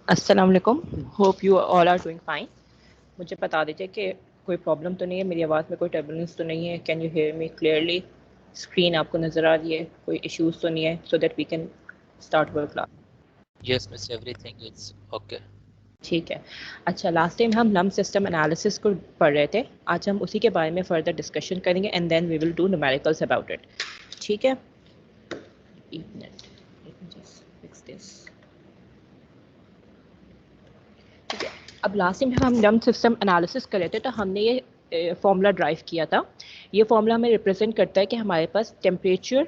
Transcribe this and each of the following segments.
अस्सलाम वालेकुम, hope you all are doing fine. मुझे बता दीजिए कि कोई प्रॉब्लम तो नहीं है, मेरी आवाज़ में कोई टर्बुलेंस तो नहीं है। Can you hear me clearly? Screen आपको नज़र आ रही है? कोई इश्यूज तो नहीं है, so that we can start work class. Yes, miss, everything is okay. ठीक है। अच्छा, लास्ट टाइम हम नम सिस्टम एनालिसिस को पढ़ रहे थे, आज हम उसी के बारे में फर्दर डिस्कशन करेंगे and then we will do numericals about it. ठीक है, एक minute, let me just fix this. ठीक है, अब लास्ट टाइम जब हम नम सिस्टम एनालिसिस कर रहे थे तो हमने ये फॉर्मूला ड्राइव किया था। ये फॉर्मूला हमें रिप्रेजेंट करता है कि हमारे पास टेम्परेचर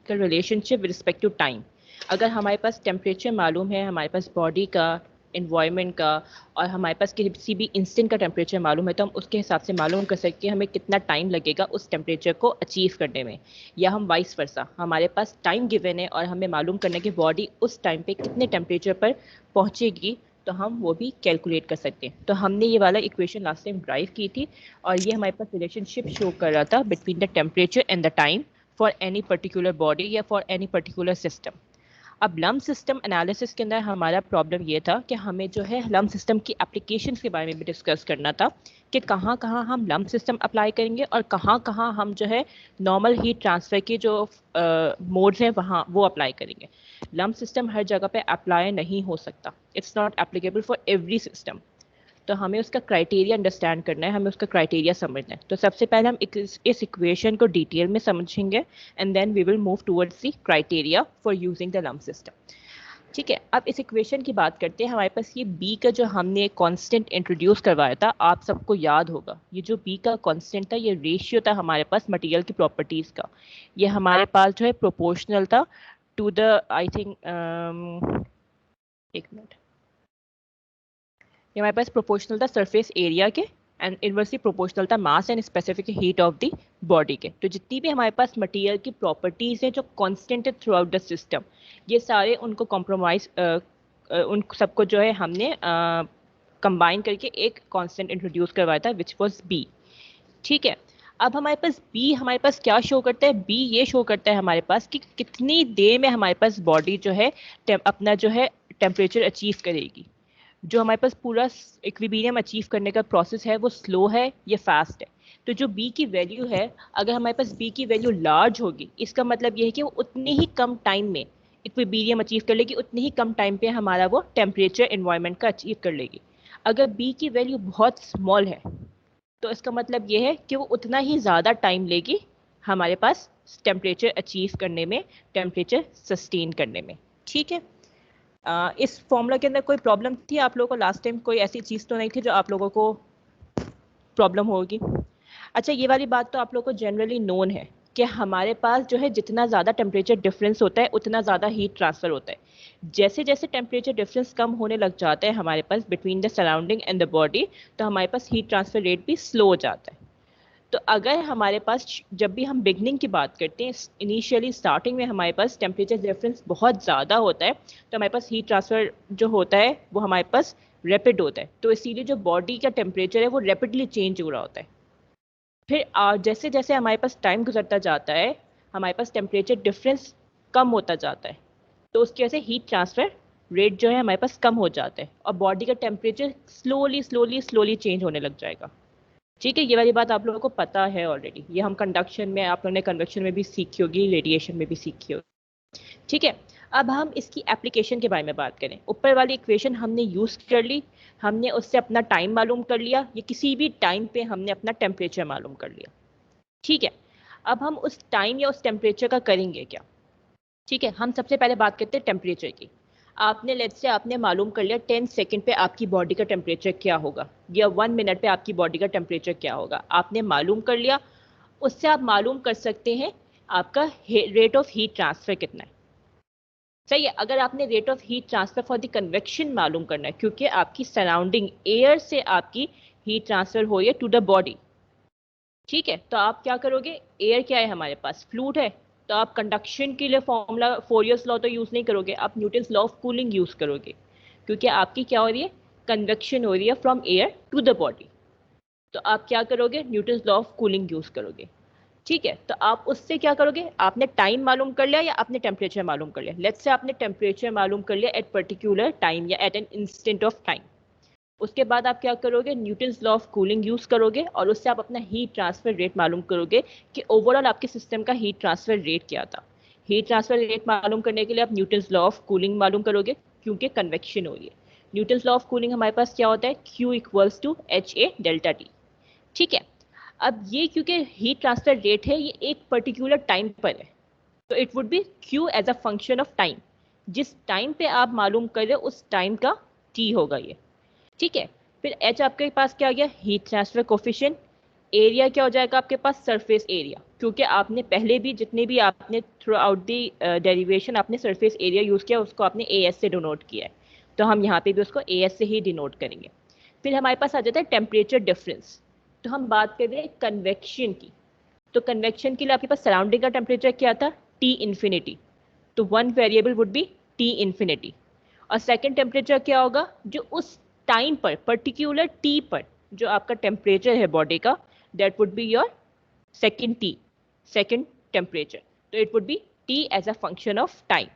का relationship with respect to time. अगर हमारे पास टेम्परेचर मालूम है, हमारे पास बॉडी का, इन्वायरमेंट का, और हमारे पास किसी भी इंस्टेंट का टेम्परेचर मालूम है, तो हम उसके हिसाब से मालूम कर सकते हैं हमें कितना टाइम लगेगा उस टेम्परेचर को अचीव करने में। या हम वाइस वर्सा, हमारे पास टाइम गिवन है और हमें मालूम करना है कि बॉडी उस टाइम पे कितने टेम्परेचर पर पहुंचेगी, तो हम वो भी कैलकुलेट कर सकते हैं। तो हमने ये वाला इक्वेशन लास्ट टाइम ड्राइव की थी और ये हमारे पास रिलेशनशिप शो कर रहा था between the temperature and the time for any particular body या फॉर एनी पर्टिकुलर सिस्टम। अब लम्प सिस्टम एनालिसिस के अंदर हमारा प्रॉब्लम ये था कि हमें जो है लम्प सिस्टम की एप्लीकेशन के बारे में भी डिस्कस करना था कि कहाँ कहाँ हम लम्प सिस्टम अप्लाई करेंगे और कहाँ कहाँ हम जो है नॉर्मल हीट ट्रांसफ़र के जो मोड्स हैं वहाँ वो अप्लाई करेंगे। लम्प सिस्टम हर जगह पे अप्लाई नहीं हो सकता, it's not applicable for every system. तो हमें उसका क्राइटेरिया अंडरस्टैंड करना है, हमें उसका क्राइटेरिया समझना है। तो सबसे पहले हम इस इक्वेशन को डिटेल में समझेंगे and then we will move towards the criteria for using the lump system. ठीक है, अब इस इक्वेशन की बात करते हैं। हमारे पास ये बी का जो हमने कांस्टेंट इंट्रोड्यूस करवाया था, आप सबको याद होगा, ये जो बी का कांस्टेंट था ये रेशियो था हमारे पास मटेरियल की प्रॉपर्टीज़ का। ये हमारे पास जो है प्रोपोर्शनल था टू द, आई थिंक, एक मिनट, ये हमारे पास प्रोपोर्शनल था सरफेस एरिया के एंड इनवर्सली प्रोपोर्शनल था mass and specific heat of the body के। तो जितनी भी हमारे पास मटेरियल की प्रॉपर्टीज़ हैं जो कांस्टेंट है थ्रू आउट द सिस्टम, ये सारे उनको कॉम्प्रोमाइज, उन सबको जो है हमने कंबाइन करके एक कांस्टेंट इंट्रोड्यूस करवाया था विच वाज बी। ठीक है, अब हमारे पास बी हमारे पास क्या शो करता है? बी ये शो करता है हमारे पास कि कितनी देर में हमारे पास बॉडी जो है अपना जो है टेम्परेचर अचीव करेगी। जो हमारे पास पूरा इक्विलिब्रियम अचीव करने का प्रोसेस है वो स्लो है या फास्ट है। तो जो बी की वैल्यू है, अगर हमारे पास बी की वैल्यू लार्ज होगी, इसका मतलब ये है कि वो उतनी ही कम टाइम में इक्विलिब्रियम अचीव कर लेगी, उतनी ही कम टाइम पे हमारा वो टेम्परेचर एनवायरनमेंट का अचीव कर लेगी। अगर बी की वैल्यू बहुत स्मॉल है तो इसका मतलब ये है कि वो उतना ही ज़्यादा टाइम लेगी हमारे पास टेम्परेचर अचीव करने में, टेम्परेचर सस्टेन करने में। ठीक है, इस फॉर्मूला के अंदर कोई प्रॉब्लम थी आप लोगों को लास्ट टाइम? कोई ऐसी चीज़ तो नहीं थी जो आप लोगों को प्रॉब्लम होगी? अच्छा, ये वाली बात तो आप लोगों को जनरली नोन है कि हमारे पास जो है जितना ज़्यादा टेम्परेचर डिफरेंस होता है उतना ज़्यादा हीट ट्रांसफ़र होता है। जैसे जैसे टेम्परेचर डिफरेंस कम होने लग जाता है हमारे पास between the surrounding and the body, तो हमारे पास हीट ट्रांसफ़र रेट भी स्लो हो जाता है। तो अगर हमारे पास, जब भी हम बिगनिंग की बात करते हैं, इनिशियली स्टार्टिंग में हमारे पास टेम्परेचर डिफरेंस बहुत ज़्यादा होता है, तो हमारे पास हीट ट्रांसफ़र जो होता है वो हमारे पास रैपिड होता है। तो इसीलिए जो बॉडी का टेम्परेचर है वो रैपिडली चेंज हो रहा होता है। फिर जैसे जैसे हमारे पास टाइम गुजरता जाता है, हमारे पास टेम्परेचर डिफरेंस कम होता जाता है, तो उसकी वजह से हीट ट्रांसफ़र रेट जो है हमारे पास कम हो जाता है और बॉडी का temperature slowly slowly slowly change होने लग जाएगा। ठीक है, ये वाली बात आप लोगों को पता है ऑलरेडी, ये हम कंडक्शन में, आप लोगों ने कन्वेक्शन में भी सीखी होगी, रेडिएशन में भी सीखी होगी। ठीक है, अब हम इसकी एप्लीकेशन के बारे में बात करें। ऊपर वाली इक्वेशन हमने यूज़ कर ली, हमने उससे अपना टाइम मालूम कर लिया, ये किसी भी टाइम पे हमने अपना टेम्परेचर मालूम कर लिया। ठीक है, अब हम उस टाइम या उस टेम्परेचर का करेंगे क्या? ठीक है, हम सबसे पहले बात करते हैं टेम्परेचर की। आपने लेट्स से आपने मालूम कर लिया 10 सेकंड पे आपकी बॉडी का टेम्परेचर क्या होगा या 1 मिनट पे आपकी बॉडी का टेम्परेचर क्या होगा, आपने मालूम कर लिया। उससे आप मालूम कर सकते हैं आपका रेट ऑफ हीट ट्रांसफ़र कितना है। सही है, अगर आपने rate of heat transfer for the convection मालूम करना है, क्योंकि आपकी सराउंडिंग एयर से आपकी हीट ट्रांसफ़र हो रही है टू द बॉडी। ठीक है, तो आप क्या करोगे? एयर क्या है हमारे पास? फ्लूइड है, तो आप कंडक्शन के लिए फॉर्मूला फोरियर्स लॉ तो यूज़ नहीं करोगे, आप Newton's law of cooling use करोगे, क्योंकि आपकी क्या हो रही है? कन्वेक्शन हो रही है from air to the body. तो आप क्या करोगे? Newton's law of cooling use करोगे। ठीक है, तो आप उससे क्या करोगे, आपने टाइम मालूम कर लिया या आपने टेम्परेचर मालूम कर लिया। लेट्स से आपने टेम्परेचर मालूम कर लिया एट पर्टिकुलर टाइम या at an instant of time. उसके बाद आप क्या करोगे, Newton's law of cooling use करोगे और उससे आप अपना हीट ट्रांसफर रेट मालूम करोगे कि ओवरऑल आपके सिस्टम का हीट ट्रांसफर रेट क्या था। हीट ट्रांसफर रेट मालूम करने के लिए आप न्यूटन्स लॉ ऑफ कूलिंग मालूम करोगे, क्योंकि कन्वेक्शन हो रही है। न्यूटन्स लॉ ऑफ कूलिंग हमारे पास क्या होता है, Q equals to HA delta T। ठीक है, अब ये क्योंकि हीट ट्रांसफर रेट है, ये एक पर्टिकुलर टाइम पर है, तो it would be Q as a function of time. जिस टाइम पे आप मालूम कर रहे हो उस टाइम का T होगा ये। ठीक है, फिर H आपके पास क्या आ गया, हीट ट्रांसफर कोफिशिएंट। एरिया क्या हो जाएगा आपके पास, सरफेस एरिया, क्योंकि आपने पहले भी जितने भी आपने थ्रू आउट दी डेरिवेशन आपने सरफेस एरिया यूज किया, उसको आपने AS से डिनोट किया है, तो हम यहाँ पे भी उसको AS से ही डिनोट करेंगे। फिर हमारे पास आ जाता है टेम्परेचर डिफरेंस। तो हम बात कर रहे हैं कन्वेक्शन की, तो कन्वेक्शन के लिए आपके पास सराउंडिंग का टेम्परेचर क्या था, T इन्फिनिटी, तो one variable would be T infinity. और सेकंड टेम्परेचर क्या होगा, जो उस टाइम पर पर्टिकुलर T पर जो आपका टेम्परेचर है बॉडी का, that would be your second T, second temperature. तो it would be T as a function of time.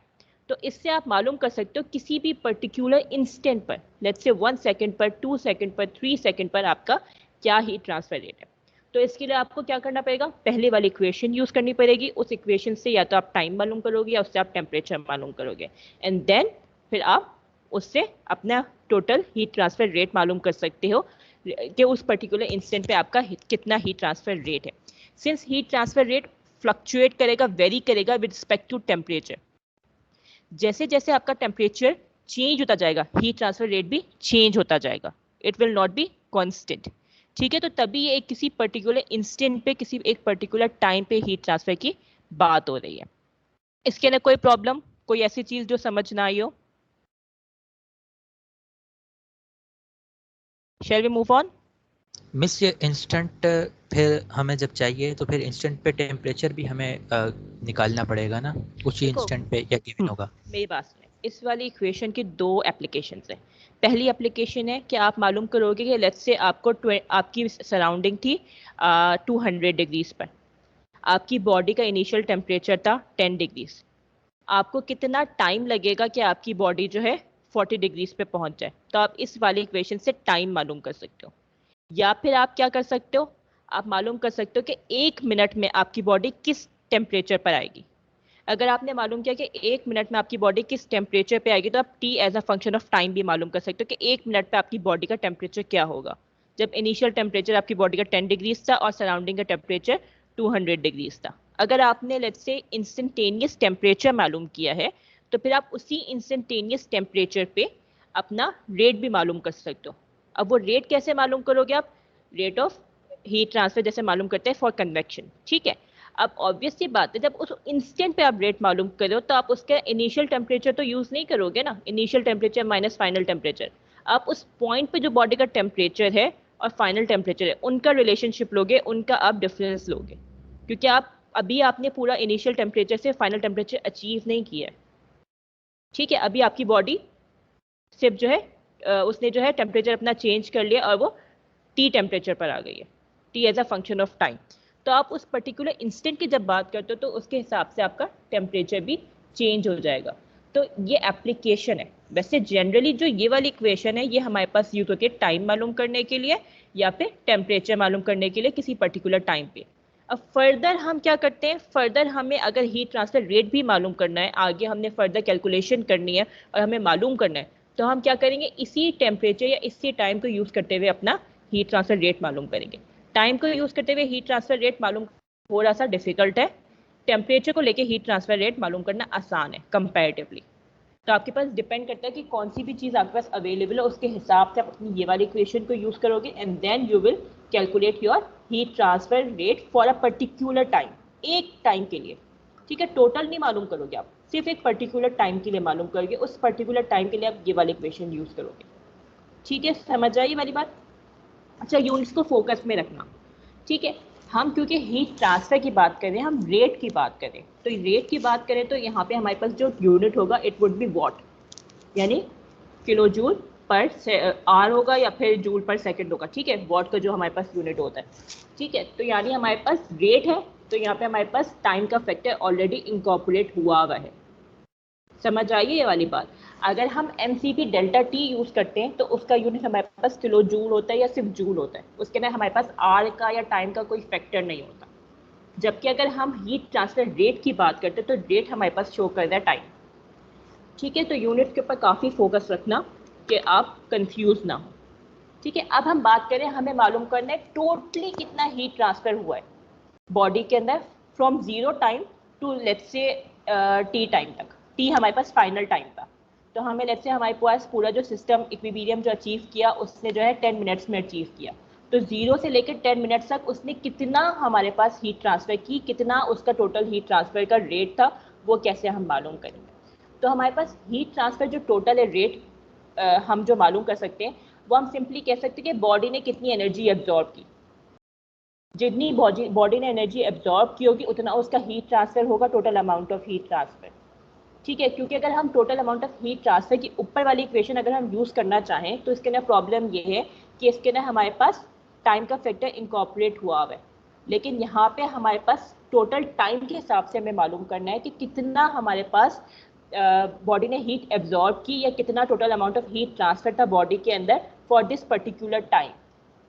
तो इससे आप मालूम कर सकते हो किसी भी पर्टिकुलर इंस्टेंट पर, लेट्स से 1 सेकंड पर, 2 सेकंड पर, 3 सेकंड पर आपका क्या हीट ट्रांसफर रेट है। तो इसके लिए आपको क्या करना पड़ेगा, पहले वाली इक्वेशन यूज करनी पड़ेगी। उस इक्वेशन से या तो आप टाइम मालूम करोगे या उससे आप टेम्परेचर मालूम करोगे, एंड देन फिर आप उससे अपना टोटल हीट ट्रांसफर रेट मालूम कर सकते हो कि उस पर्टिकुलर इंस्टेंट पे आपका कितना हीट ट्रांसफर रेट है। Since heat transfer rate fluctuate करेगा, वेरी करेगा विद रिस्पेक्ट टू टेम्परेचर, जैसे जैसे आपका टेम्परेचर चेंज होता जाएगा हीट ट्रांसफर रेट भी चेंज होता जाएगा, it will not be constant. ठीक है, तो तभी ये एक किसी पर्टिकुलर इंस्टेंट पे, किसी एक पर्टिकुलर टाइम पे हीट ट्रांसफर की बात हो रही है। इसके अंदर कोई प्रॉब्लम, कोई ऐसी चीज जो समझ ना आई हो? Shall we move on? Miss ये इंस्टेंट फिर हमें जब चाहिए तो फिर इंस्टेंट पे टेम्परेचर भी हमें निकालना पड़ेगा ना, उसी देखो, इंस्टेंट पे या गिवन होगा? मेरी बात सुने, इस वाली इक्वेशन की दो एप्लीकेशन है। पहली एप्लीकेशन है कि आप मालूम करोगे कि लेट्स से आपको आपकी सराउंडिंग थी 200 डिग्रीज पर, आपकी बॉडी का इनिशियल टेम्परेचर था 10 डिग्रीज, आपको कितना टाइम लगेगा कि आपकी बॉडी जो है 40 डिग्रीज पे पहुंच जाए, तो आप इस वाली इक्वेशन से टाइम मालूम कर सकते हो। या फिर आप क्या कर सकते हो, आप मालूम कर सकते हो कि 1 मिनट में आपकी बॉडी किस टेम्परेचर पर आएगी। अगर आपने मालूम किया कि 1 मिनट में आपकी बॉडी किस टेम्परेचर पे आएगी, तो आप T as a function of time भी मालूम कर सकते हो कि 1 मिनट पे आपकी बॉडी का टेम्परेचर क्या होगा, जब इनिशियल टेम्परेचर आपकी बॉडी का 10 डिग्रीज था और सराउंडिंग का टेम्परेचर 200 डिग्रीज था। अगर आपने लेट्स से इंस्टेंटेनियस टेम्परेचर मालूम किया है, तो फिर आप उसी इंस्टेंटेनियस टेम्परेचर पे अपना रेट भी मालूम कर सकते हो। अब वो रेट कैसे मालूम करोगे आप, रेट ऑफ हीट ट्रांसफर जैसे मालूम करते हैं फॉर कन्वेक्शन। ठीक है, अब ऑब्वियस सी बात है, जब उस इंस्टेंट पे आप रेट मालूम करो तो आप उसका इनिशियल टेम्परेचर तो यूज नहीं करोगे ना, initial temperature minus final temperature. आप उस पॉइंट पे जो बॉडी का टेम्परेचर है और फाइनल टेम्परेचर है उनका रिलेशनशिप लोगे, उनका आप डिफरेंस लोगे, क्योंकि आप अभी आपने पूरा इनिशियल टेम्परेचर से फाइनल टेम्परेचर अचीव नहीं किया है। ठीक है, अभी आपकी बॉडी सिर्फ जो है उसने जो है टेम्परेचर अपना चेंज कर लिया और वो T टेम्परेचर पर आ गई है, T as a function of time. तो आप उस पर्टिकुलर इंस्टेंट की जब बात करते हो तो उसके हिसाब से आपका टेम्परेचर भी चेंज हो जाएगा। तो ये एप्लीकेशन है। वैसे जनरली जो ये वाली इक्वेशन है ये हमारे पास यूज होती है टाइम मालूम करने के लिए या फिर टेम्परेचर मालूम करने के लिए किसी पर्टिकुलर टाइम पे। अब फर्दर हम क्या करते हैं, फर्दर हमें अगर हीट ट्रांसफर रेट भी मालूम करना है, आगे हमने फर्दर कैलकुलेशन करनी है और हमें मालूम करना है, तो हम क्या करेंगे, इसी टेम्परेचर या इसी टाइम को यूज करते हुए अपना हीट ट्रांसफर रेट मालूम करेंगे। टाइम को यूज करते हुए हीट ट्रांसफर रेट मालूम थोड़ा सा डिफिकल्ट है, टेम्परेचर को लेके हीट ट्रांसफर रेट मालूम करना आसान है कंपैरेटिवली। तो आपके पास डिपेंड करता है कि कौन सी भी चीज़ आपके पास अवेलेबल है, उसके हिसाब से आप अपनी ये वाली इक्वेशन को यूज करोगे and then you will calculate your heat transfer rate for a particular time, एक टाइम के लिए। ठीक है, टोटल नहीं मालूम करोगे आप, सिर्फ एक पर्टिकुलर टाइम के लिए मालूम करोगे, उस पर्टिकुलर टाइम के लिए आप ये वाली इक्वेशन यूज करोगे। ठीक है, समझ आई वाली बात? अच्छा, यूनिट्स को फोकस में रखना। ठीक है, हम क्योंकि हीट ट्रांसफर की बात करें, हम रेट की बात करें, तो रेट की बात करें तो यहाँ पे हमारे पास जो यूनिट होगा इट वुड बी वॉट, यानी किलो जूल पर आर होगा या फिर जूल पर सेकंड होगा। ठीक है, वॉट का जो हमारे पास यूनिट होता है। ठीक है, तो यानी हमारे पास रेट है तो यहाँ पे हमारे पास टाइम का फैक्टर ऑलरेडी इंकॉर्पोरेट हुआ हुआ है। समझ आइए ये वाली बात। अगर हम MCP डेल्टा T यूज करते हैं तो उसका यूनिट हमारे पास किलो जूल होता है या सिर्फ जूल होता है, उसके अंदर हमारे पास आर का या टाइम का कोई फैक्टर नहीं होता। जबकि अगर हम हीट ट्रांसफर रेट की बात करते हैं तो रेट हमारे पास शो कर रहा है टाइम। ठीक है, तो यूनिट के ऊपर काफ़ी फोकस रखना कि आप कंफ्यूज ना हो। ठीक है, अब हम बात करें, हमें मालूम करना है टोटली कितना हीट ट्रांसफर हुआ है बॉडी के अंदर from zero time to let's say T time तक। टी हमारे पास फाइनल टाइम था, तो हमें लेट्स से हमारे पास पूरा जो सिस्टम इक्विलिब्रियम जो अचीव किया उसने जो है 10 मिनट्स में अचीव किया। तो जीरो से लेकर 10 मिनट्स तक उसने कितना हमारे पास हीट ट्रांसफर की, कितना उसका टोटल हीट ट्रांसफर का रेट था, वो कैसे हम मालूम करेंगे। तो हमारे पास हीट ट्रांसफर जो टोटल है रेट हम जो मालूम कर सकते हैं वो हम सिंपली कह सकते हैं कि बॉडी ने कितनी एनर्जी एब्जॉर्ब की। जितनी बॉडी ने एनर्जी एब्जॉर्ब की होगी उतना उसका हीट ट्रांसफर होगा, total amount of heat transfer. ठीक है, क्योंकि अगर हम total amount of heat transfer की ऊपर वाली इक्वेशन अगर हम यूज़ करना चाहें तो इसके अंदर प्रॉब्लम ये है कि इसके अंदर हमारे पास टाइम का फैक्टर इंकॉर्पोरेट हुआ है, लेकिन यहाँ पे हमारे पास टोटल टाइम के हिसाब से हमें मालूम करना है कि कितना हमारे पास बॉडी ने हीट एब्जॉर्ब की या कितना total amount of heat transfer था बॉडी के अंदर फॉर दिस पर्टिकुलर टाइम।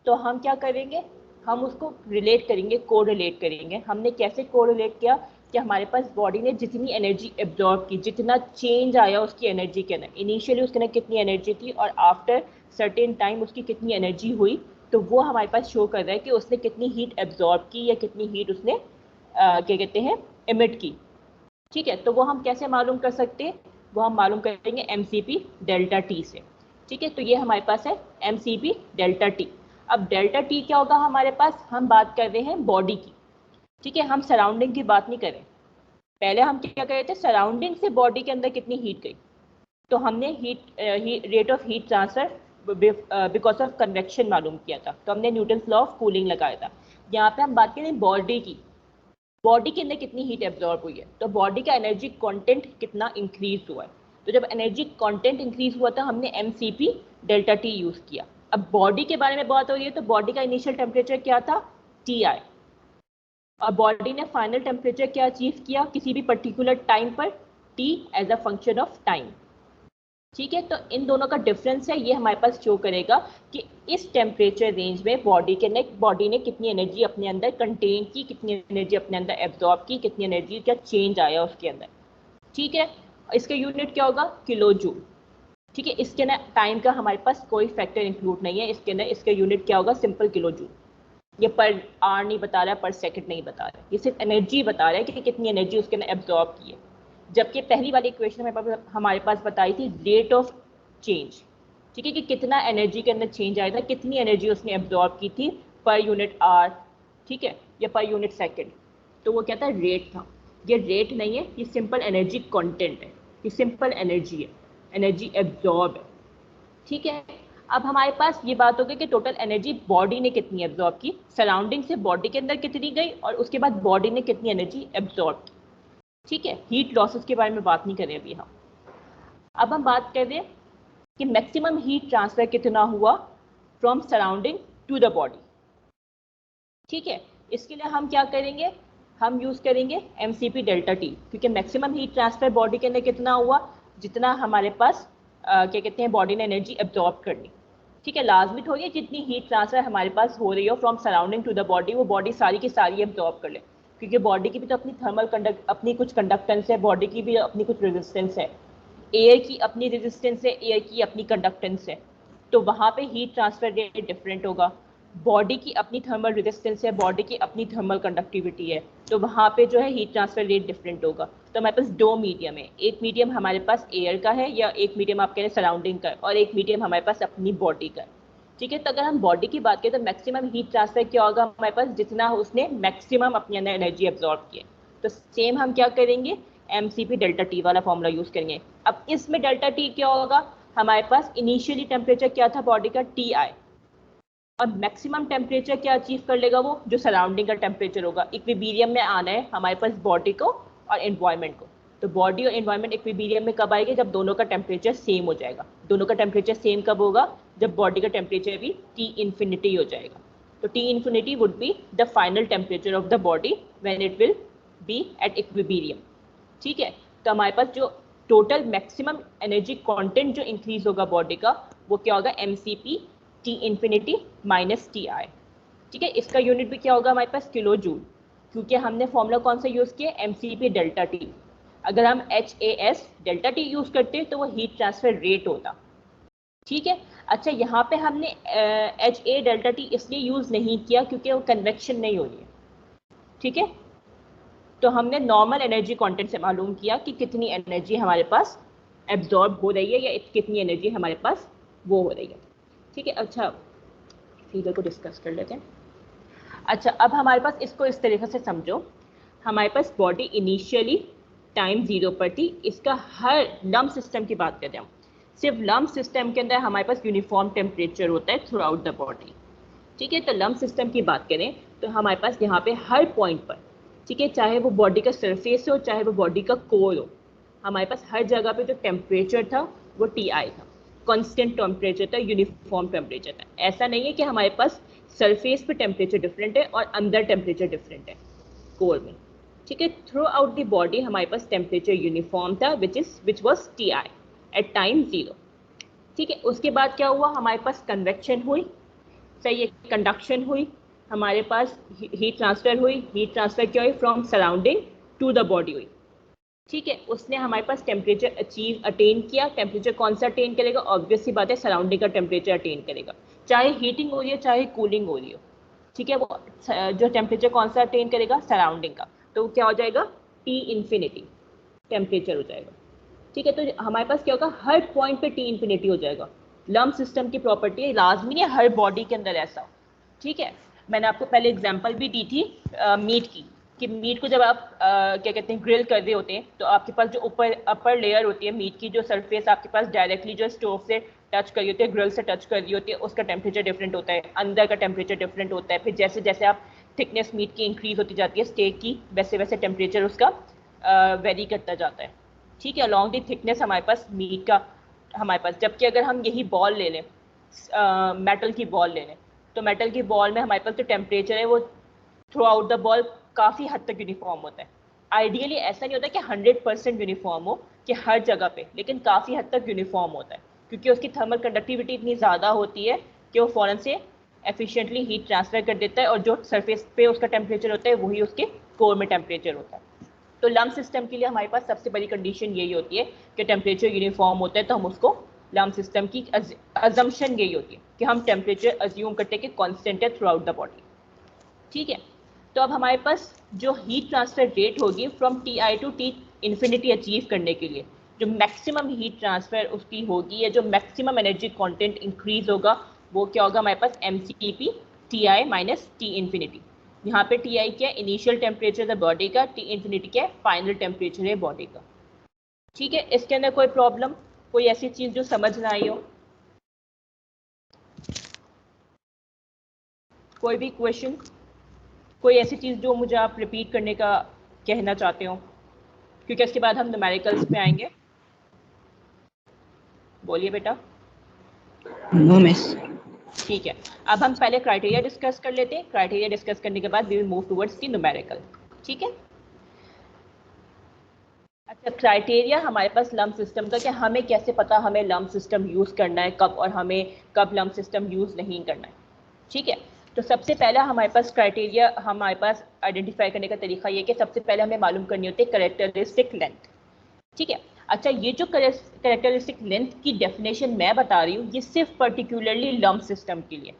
तो हम क्या करेंगे, हम उसको रिलेट करेंगे, को रिलेट करेंगे। हमने कैसे को रिलेट किया कि हमारे पास बॉडी ने जितनी एनर्जी एब्जॉर्ब की, जितना चेंज आया उसकी एनर्जी के अंदर, इनिशियली उसके अंदर कितनी एनर्जी थी और आफ्टर सर्टेन टाइम उसकी कितनी एनर्जी हुई, तो वो हमारे पास शो कर रहा है कि उसने कितनी हीट एब्जॉर्ब की या कितनी हीट उसने क्या कहते हैं एमिट की। ठीक है, तो वो हम कैसे मालूम कर सकते हैं, वो हम मालूम करेंगे MCP डेल्टा T से। ठीक है, तो ये हमारे पास है MCP डेल्टा T। अब डेल्टा T क्या होगा हमारे पास, हम बात कर रहे हैं बॉडी की। ठीक है, हम सराउंडिंग की बात नहीं करें। पहले हम क्या कर रहे थे, सराउंडिंग से बॉडी के अंदर कितनी हीट गई, तो हमने rate of heat transfer because of convection मालूम किया था, तो हमने न्यूटन्स लॉ ऑफ कूलिंग लगाया था। यहाँ पे हम बात करें बॉडी की, बॉडी के अंदर कितनी हीट एब्जॉर्ब हुई है, तो बॉडी का एनर्जी कंटेंट कितना इंक्रीज हुआ है। तो जब एनर्जी कंटेंट इंक्रीज हुआ था हमने MCP डेल्टा T यूज किया। अब बॉडी के बारे में बात हो रही है तो बॉडी का इनिशियल टेम्परेचर क्या था, TI, और बॉडी ने फाइनल टेम्परेचर क्या अचीव किया किसी भी पर्टिकुलर टाइम पर, T as a function of time. ठीक है, तो इन दोनों का डिफरेंस है, ये हमारे पास शो करेगा कि इस टेम्परेचर रेंज में बॉडी ने कितनी एनर्जी अपने अंदर कंटेन की, कितनी एनर्जी अपने अंदर एब्जॉर्ब की, कितनी एनर्जी का चेंज आया उसके अंदर। ठीक है, इसका यूनिट क्या होगा, किलो जूल। ठीक है, इसके अंदर टाइम का हमारे पास कोई फैक्टर इंक्लूड नहीं है, इसके अंदर इसका यूनिट क्या होगा, सिंपल किलो जूल। ये पर आवर नहीं बता रहा है, पर सेकंड नहीं बता रहा है, ये सिर्फ एनर्जी बता रहा है कि कितनी एनर्जी उसके अंदर एब्जॉर्ब की है। जबकि पहली वाली इक्वेशन हमारे पास बताई थी रेट ऑफ चेंज। ठीक है, कि कितना एनर्जी के अंदर चेंज आया था, कितनी एनर्जी उसने एब्जॉर्ब की थी पर यूनिट आवर, ठीक है, या पर यूनिट सेकंड, तो वो क्या था, रेट था। ये रेट नहीं है, ये सिंपल एनर्जी कंटेंट है, ये सिंपल एनर्जी है, एनर्जी एब्जॉर्ब है। ठीक है, अब हमारे पास ये बात हो गई कि टोटल एनर्जी बॉडी ने कितनी एब्जॉर्ब की, सराउंडिंग से बॉडी के अंदर कितनी गई और उसके बाद बॉडी ने कितनी एनर्जी एब्जॉर्ब की। ठीक है, हीट लॉसेस के बारे में बात नहीं कर रहे अभी हम। अब हम बात कर रहे हैं कि मैक्सिमम हीट ट्रांसफर कितना हुआ from surrounding to the body. ठीक है, इसके लिए हम क्या करेंगे, हम यूज करेंगे MCP डेल्टा T, क्योंकि मैक्सिमम हीट ट्रांसफर बॉडी के अंदर कितना हुआ, जितना हमारे पास क्या कहते हैं बॉडी ने एनर्जी एब्जॉर्ब करनी। ठीक है, लाजमी हो गया जितनी हीट ट्रांसफर हमारे पास हो रही हो from surrounding to the body, वो बॉडी सारी की सारी एब्जॉर्ब कर ले, क्योंकि बॉडी की भी तो अपनी थर्मल अपनी कुछ कंडक्टेंस है, बॉडी की भी अपनी कुछ रेजिस्टेंस है, एयर की अपनी रेजिस्टेंस है, एयर की अपनी कंडक्टेंस है, तो वहाँ पे हीट ट्रांसफर रेट डिफरेंट होगा। बॉडी की अपनी थर्मल रेजिस्टेंस है, बॉडी की अपनी थर्मल कंडक्टिविटी है, तो वहाँ पे जो है हीट ट्रांसफर रेट डिफरेंट होगा। तो हमारे पास दो मीडियम है, एक मीडियम हमारे पास एयर का है या एक मीडियम आप कह रहे हैं सराउंडिंग का है, और एक मीडियम हमारे पास अपनी बॉडी का है। ठीक है, तो अगर हम बॉडी की बात करें तो मैक्सिमम हीट ट्रांसफर क्या होगा हमारे पास, जितना उसने मैक्सिमम अपने अंदर एनर्जी एब्जॉर्ब की है। तो सेम हम क्या करेंगे, MCP डेल्टा T वाला फॉर्मूला यूज करेंगे। अब इसमें डेल्टा T क्या होगा, हमारे पास इनिशियली टेम्परेचर क्या था बॉडी का, TI, और मैक्सिमम टेम्परेचर क्या अचीव कर लेगा वो, जो सराउंडिंग का टेम्परेचर होगा। इक्विलिब्रियम में आना है हमारे पास बॉडी को और एनवायरनमेंट को, तो बॉडी और एनवायरनमेंट इक्विलिब्रियम में कब आएगी, जब दोनों का टेम्परेचर सेम हो जाएगा। दोनों का टेम्परेचर सेम कब होगा, जब बॉडी का टेम्परेचर भी T इन्फिनिटी हो जाएगा। तो T infinity would be the final temperature of the body when it will be at equilibrium. ठीक है, तो हमारे पास जो टोटल मैक्सिमम एनर्जी कंटेंट जो इंक्रीज होगा बॉडी का वो क्या होगा, mCp T infinity minus Ti. ठीक है, इसका यूनिट भी क्या होगा हमारे पास, किलो जूल, क्योंकि हमने फॉर्मूला कौन सा यूज किया, mCp डेल्टा टी. अगर हम HAS डेल्टा टी यूज करते तो वो हीट ट्रांसफर रेट होता. ठीक है, अच्छा यहाँ पे हमने HA डेल्टा टी इसलिए यूज नहीं किया क्योंकि वो कन्वेक्शन नहीं हो रही है. ठीक है, तो हमने नॉर्मल एनर्जी कंटेंट से मालूम किया कि कितनी एनर्जी हमारे पास एब्जॉर्ब हो रही है या कितनी एनर्जी हमारे पास वो हो रही है. ठीक है, अच्छा फिगर को डिस्कस कर लेते हैं. अच्छा, अब हमारे पास इसको इस तरीके से समझो, हमारे पास बॉडी इनिशियली टाइम 0 पर थी. इसका हर लम्प सिस्टम की बात करते हैं हम, सिर्फ लम्प सिस्टम के अंदर हमारे पास यूनिफॉर्म टेम्परेचर होता है थ्रू आउट द बॉडी. ठीक है, तो लम्प सिस्टम की बात करें तो हमारे पास यहाँ पे हर पॉइंट पर, ठीक है, चाहे वो बॉडी का सरफेस हो चाहे वो बॉडी का कोर हो, हमारे पास हर जगह पे जो टेम्परेचर था वो Ti था, कांस्टेंट टेम्परेचर था, यूनिफॉर्म टेम्परेचर था. ऐसा नहीं है कि हमारे पास सरफेस पे टेम्परेचर डिफरेंट है और अंदर टेम्परेचर डिफरेंट है कोर में. ठीक है, थ्रू आउट द बॉडी हमारे पास टेम्परेचर यूनिफॉर्म था which was Ti at time 0. ठीक है, उसके बाद क्या हुआ, हमारे पास कन्वेक्शन हुई, सही है, कंडक्शन हुई, हमारे पास हीट ट्रांसफर हुई. हीट ट्रांसफर क्या हुई, from surrounding to the body हुई. ठीक है, उसने हमारे पास टेम्परेचर अटेन किया. टेम्परेचर कौन सा अटेन करेगा, ऑब्वियस सी बात है सराउंडिंग का टेम्परेचर अटेन करेगा, चाहे हीटिंग हो रही है चाहे कूलिंग हो रही हो. ठीक है, वो जो टेम्परेचर कौन सा अटेन करेगा, सराउंडिंग का, तो क्या हो जाएगा, T इन्फिनिटी टेम्परेचर हो जाएगा. ठीक है, तो हमारे पास क्या होगा, हर पॉइंट पे T इन्फिनिटी हो जाएगा. लम्प सिस्टम की प्रॉपर्टी है, लाजमी नहीं है हर बॉडी के अंदर ऐसा हो. ठीक है, मैंने आपको पहले एग्जांपल भी दी थी मीट की, कि मीट को जब आप क्या कहते हैं ग्रिल कर रहे होते हैं तो आपके पास जो ऊपर अपर लेयर होती है मीट की, जो सरफेस आपके पास डायरेक्टली जो स्टोव से टच कर रही होती है, ग्रिल से टच कर रही होती है, उसका टेम्परेचर डिफरेंट होता है, अंदर का टेम्परेचर डिफरेंट होता है. फिर जैसे जैसे आप थिकनेस मीट की इंक्रीज होती जाती है स्टेक की, वैसे वैसे टेम्परेचर उसका वेरी करता जाता है. ठीक है, अलॉन्ग दी थिकनेस हमारे पास मीट का हमारे पास, जबकि अगर हम यही बॉल ले लें, मेटल की बॉल ले लें, तो मेटल की बॉल में हमारे पास जो टेम्परेचर है वो थ्रू आउट द बॉल काफ़ी हद तक यूनिफॉर्म होता है. आइडियली ऐसा नहीं होता कि 100% यूनिफॉर्म हो कि हर जगह पे, लेकिन काफ़ी हद तक यूनिफॉर्म होता है क्योंकि उसकी थर्मल कंडक्टिविटी इतनी ज़्यादा होती है कि वो फ़ौरन से एफिशिएंटली हीट ट्रांसफ़र कर देता है और जो सरफेस पे उसका टेम्परेचर होता है वही उसके कोर में टेम्परेचर होता है. तो लम्प सिस्टम के लिए हमारे पास सबसे बड़ी कंडीशन यही होती है कि टेम्परेचर यूनिफॉर्म होता है, तो हम उसको लम्प सिस्टम की अजम्पशन यही होती है कि हम टेम्परेचर अज्यूम करते हैं कि कांस्टेंट है थ्रू आउट द बॉडी. ठीक है, तो अब हमारे पास जो हीट ट्रांसफर रेट होगी from Ti to T infinity achieve करने के लिए, जो मैक्सिमम हीट ट्रांसफर उसकी होगी या जो मैक्सिमम एनर्जी कंटेंट इंक्रीज होगा वो क्या होगा हमारे पास, mCp Ti minus T infinity. यहाँ पे Ti क्या है, इनिशियल टेम्परेचर द बॉडी का, T इन्फिनिटी क्या है, फाइनल टेम्परेचर है बॉडी का. ठीक है, इसके अंदर कोई प्रॉब्लम, कोई ऐसी चीज जो समझ ना आई हो, कोई भी क्वेश्चन, कोई ऐसी चीज़ जो मुझे आप रिपीट करने का कहना चाहते हो, क्योंकि इसके बाद हम न्यूमेरिकल्स पे आएंगे. बोलिए बेटा. No miss. ठीक है, अब हम पहले क्राइटेरिया डिस्कस कर लेते हैं. क्राइटेरिया डिस्कस करने के बाद we will move towards the numerical. ठीक है, अच्छा, क्राइटेरिया हमारे पास लम्प सिस्टम का, कि हमें कैसे पता हमें लम्प सिस्टम यूज़ करना है कब और हमें कब लम्प सिस्टम यूज़ नहीं करना है. ठीक है, तो सबसे पहला हमारे पास क्राइटेरिया, हमारे पास आइडेंटिफाई करने का तरीका ये कि सबसे पहले हमें मालूम करनी होती है कैरेक्टरिस्टिक लेंथ. ठीक है, अच्छा, ये जो कैरेक्टरिस्टिक लेंथ की डेफिनेशन मैं बता रही हूँ ये सिर्फ पर्टिकुलरली लम्प सिस्टम के लिए,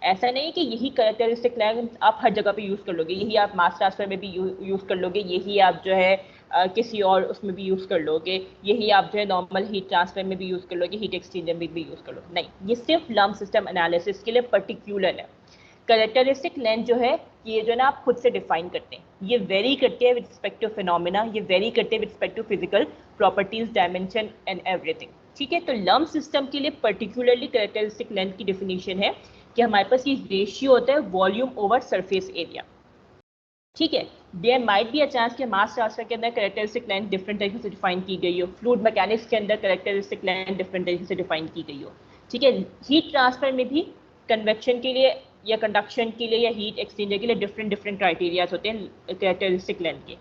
ऐसा नहीं कि यही कैरेक्टरिस्टिक लेंथ आप हर जगह पे यूज़ कर लोगे, यही आप मास ट्रांसफर में भी यूज़ कर लोगे, यही आप जो है किसी और उसमें भी यूज़ कर लोगे, यही आप जो है नॉर्मल हीट ट्रांसफर में भी यूज़ कर लोगे, हीट एक्सचेंजर में भी यूज़ कर लोगे. नहीं, ये सिर्फ लम्प सिस्टम एनालिसिस के लिए पर्टिकुलर है. कैरेक्टरिस्टिक लेंथ जो है ये जो है ना आप खुद से डिफाइन करते हैं, ये वेरी करते हैं विद रिस्पेक्ट टू फिनोमिना, ये वेरी करते हैं with respect to physical properties, dimension and everything. ठीक है, तो लम्प सिस्टम के लिए पर्टिकुलरली कैरेक्टरिस्टिक लेंथ की डेफिनेशन है कि हमारे पास ये रेशियो होता है वॉल्यूम ओवर सरफेस एरिया. ठीक है, there might be a chance कि मास ट्रांसफर के अंदर कैरेक्टरिस्टिक लेंथ डिफरेंट तरीके से डिफाइन की गई हो, फ्लूइड मैकेनिक्स के अंदर कैरेक्टरिस्टिक लेंथ डिफरेंट तरीके से डिफाइन की गई हो. ठीक है, हीट ट्रांसफर में भी कन्वेक्शन के लिए या कंडक्शन के लिए या हीट एक्सचेंजर के लिए डिफरेंट डिफरेंट क्राइटेरियाज होते हैं कैरेक्टरिस्टिक लेंथ के।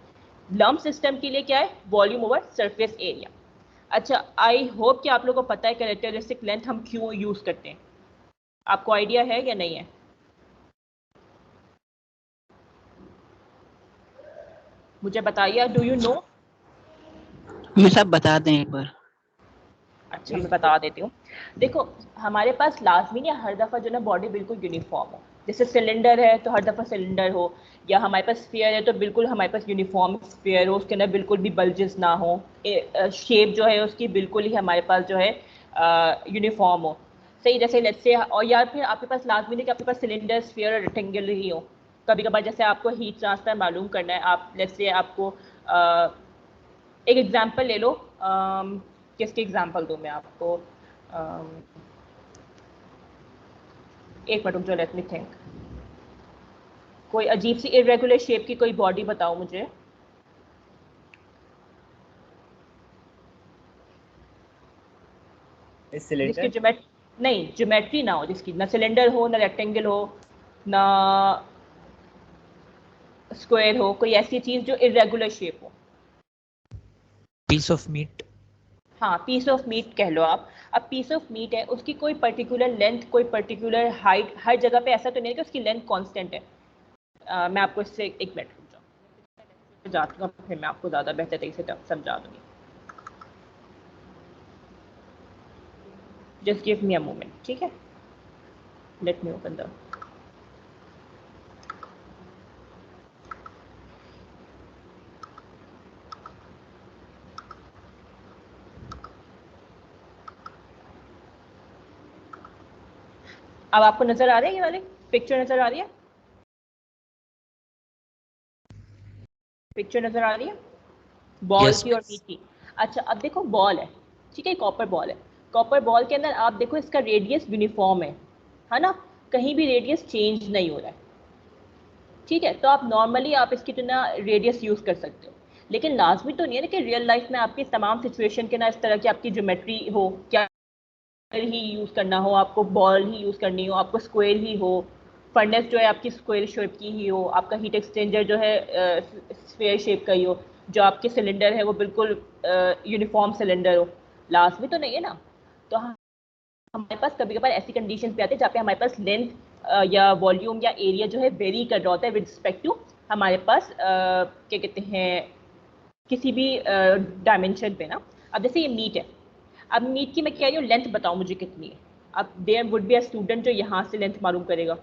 लम्प सिस्टम के लिए क्या है, वॉल्यूम ओवर सरफेस एरिया। अच्छा, आई होप कि आप लोगों को पता है कैरेक्टरिस्टिक लेंथ हम क्यों यूज करते हैं, आपको आइडिया है या नहीं है? मुझे बताइए, डू यू नो? मैं सब बता दें एक बार। अच्छा, मैं बता देती हूँ। देखो, हमारे पास लाजमी नहीं हर दफ़ा जो ना बॉडी बिल्कुल यूनिफॉर्म हो। जैसे सिलेंडर है तो हर दफ़ा सिलेंडर हो, या हमारे पास स्फीयर है तो बिल्कुल हमारे पास यूनिफॉर्म स्फीयर हो, उसके अंदर बिल्कुल भी बल्जेस ना हो, शेप जो है उसकी बिल्कुल ही हमारे पास जो है यूनिफॉर्म हो। सही, जैसे लेट्स से, और या फिर आपके पास लाजमी नहीं कि आपके पास सिलेंडर स्फीयर और रेक्टेंगल ही हो। कभी कभार जैसे आपको हीट ट्रांसफर मालूम करना है, आप लेट्स से आपको एक एग्जांपल ले लो, किसकी एग्जांपल दूं मैं आपको? एक मिनट जो, लेट मी थिंक। कोई अजीब सी इरेगुलर शेप की कोई बॉडी बताओ मुझे। जिसकी नहीं, ज्योमेट्री ना हो, जिसकी ना सिलेंडर हो, ना रेक्टेंगल हो, ना स्क्वायर हो, कोई ऐसी चीज जो इरेगुलर शेप हो। Piece of meat. हाँ, पीस ऑफ मीट कह लो आप। अब पीस ऑफ मीट है, उसकी कोई पर्टिकुलर लेंथ, कोई पर्टिकुलर हाइट, हर जगह पे ऐसा तो नहीं है कि उसकी लेंथ कांस्टेंट है। मैं आपको इससे एक मिनट रुक जाओ, जाती हूँ, फिर मैं आपको ज़्यादा बेहतर तरीके से समझा दूंगी। Just give me a moment, ठीक है? लेट मी ओपन द, अब आपको नजर आ रही है, ये वाली पिक्चर नजर आ रही है? पिक्चर नजर आ रही है बॉल यस की और मीट की। अच्छा, अब देखो बॉल है, ठीक है, कॉपर बॉल है। कॉपर बॉल के अंदर आप देखो इसका रेडियस यूनिफॉर्म है ना? कहीं भी रेडियस चेंज नहीं हो रहा है, ठीक है? तो आप नॉर्मली आप इसकी जो ना रेडियस यूज कर सकते हो, लेकिन लाजमी तो नहीं है ना कि रियल लाइफ में आपकी तमाम सिचुएशन के ना इस तरह की आपकी ज्योमेट्री हो, क्या ही यूज करना हो, आपको बॉल ही यूज करनी हो, आपको स्क्वायर ही हो, फर्नेस जो है आपकी स्क्वायर शेप की ही हो, आपका हीट एक्सचेंजर जो है स्फीयर शेप का ही हो, जो आपके सिलेंडर है वो बिल्कुल यूनिफॉर्म सिलेंडर हो। लाजमी तो नहीं है ना। तो हमारे पास कभी कभार ऐसी कंडीशन पे आते हैं जहाँ पे हमारे पास लेंथ या वॉल्यूम या एरिया जो है वेरी कर रहा होता है विद रिस्पेक्ट टू हमारे पास क्या कहते हैं, किसी भी डायमेंशन पे ना। अब जैसे ये मीट है, अब मीट की मैं कह रही हूँ लेंथ बताओ मुझे कितनी है। अब there would be a student जो यहाँ से लेंथ मालूम करेगा,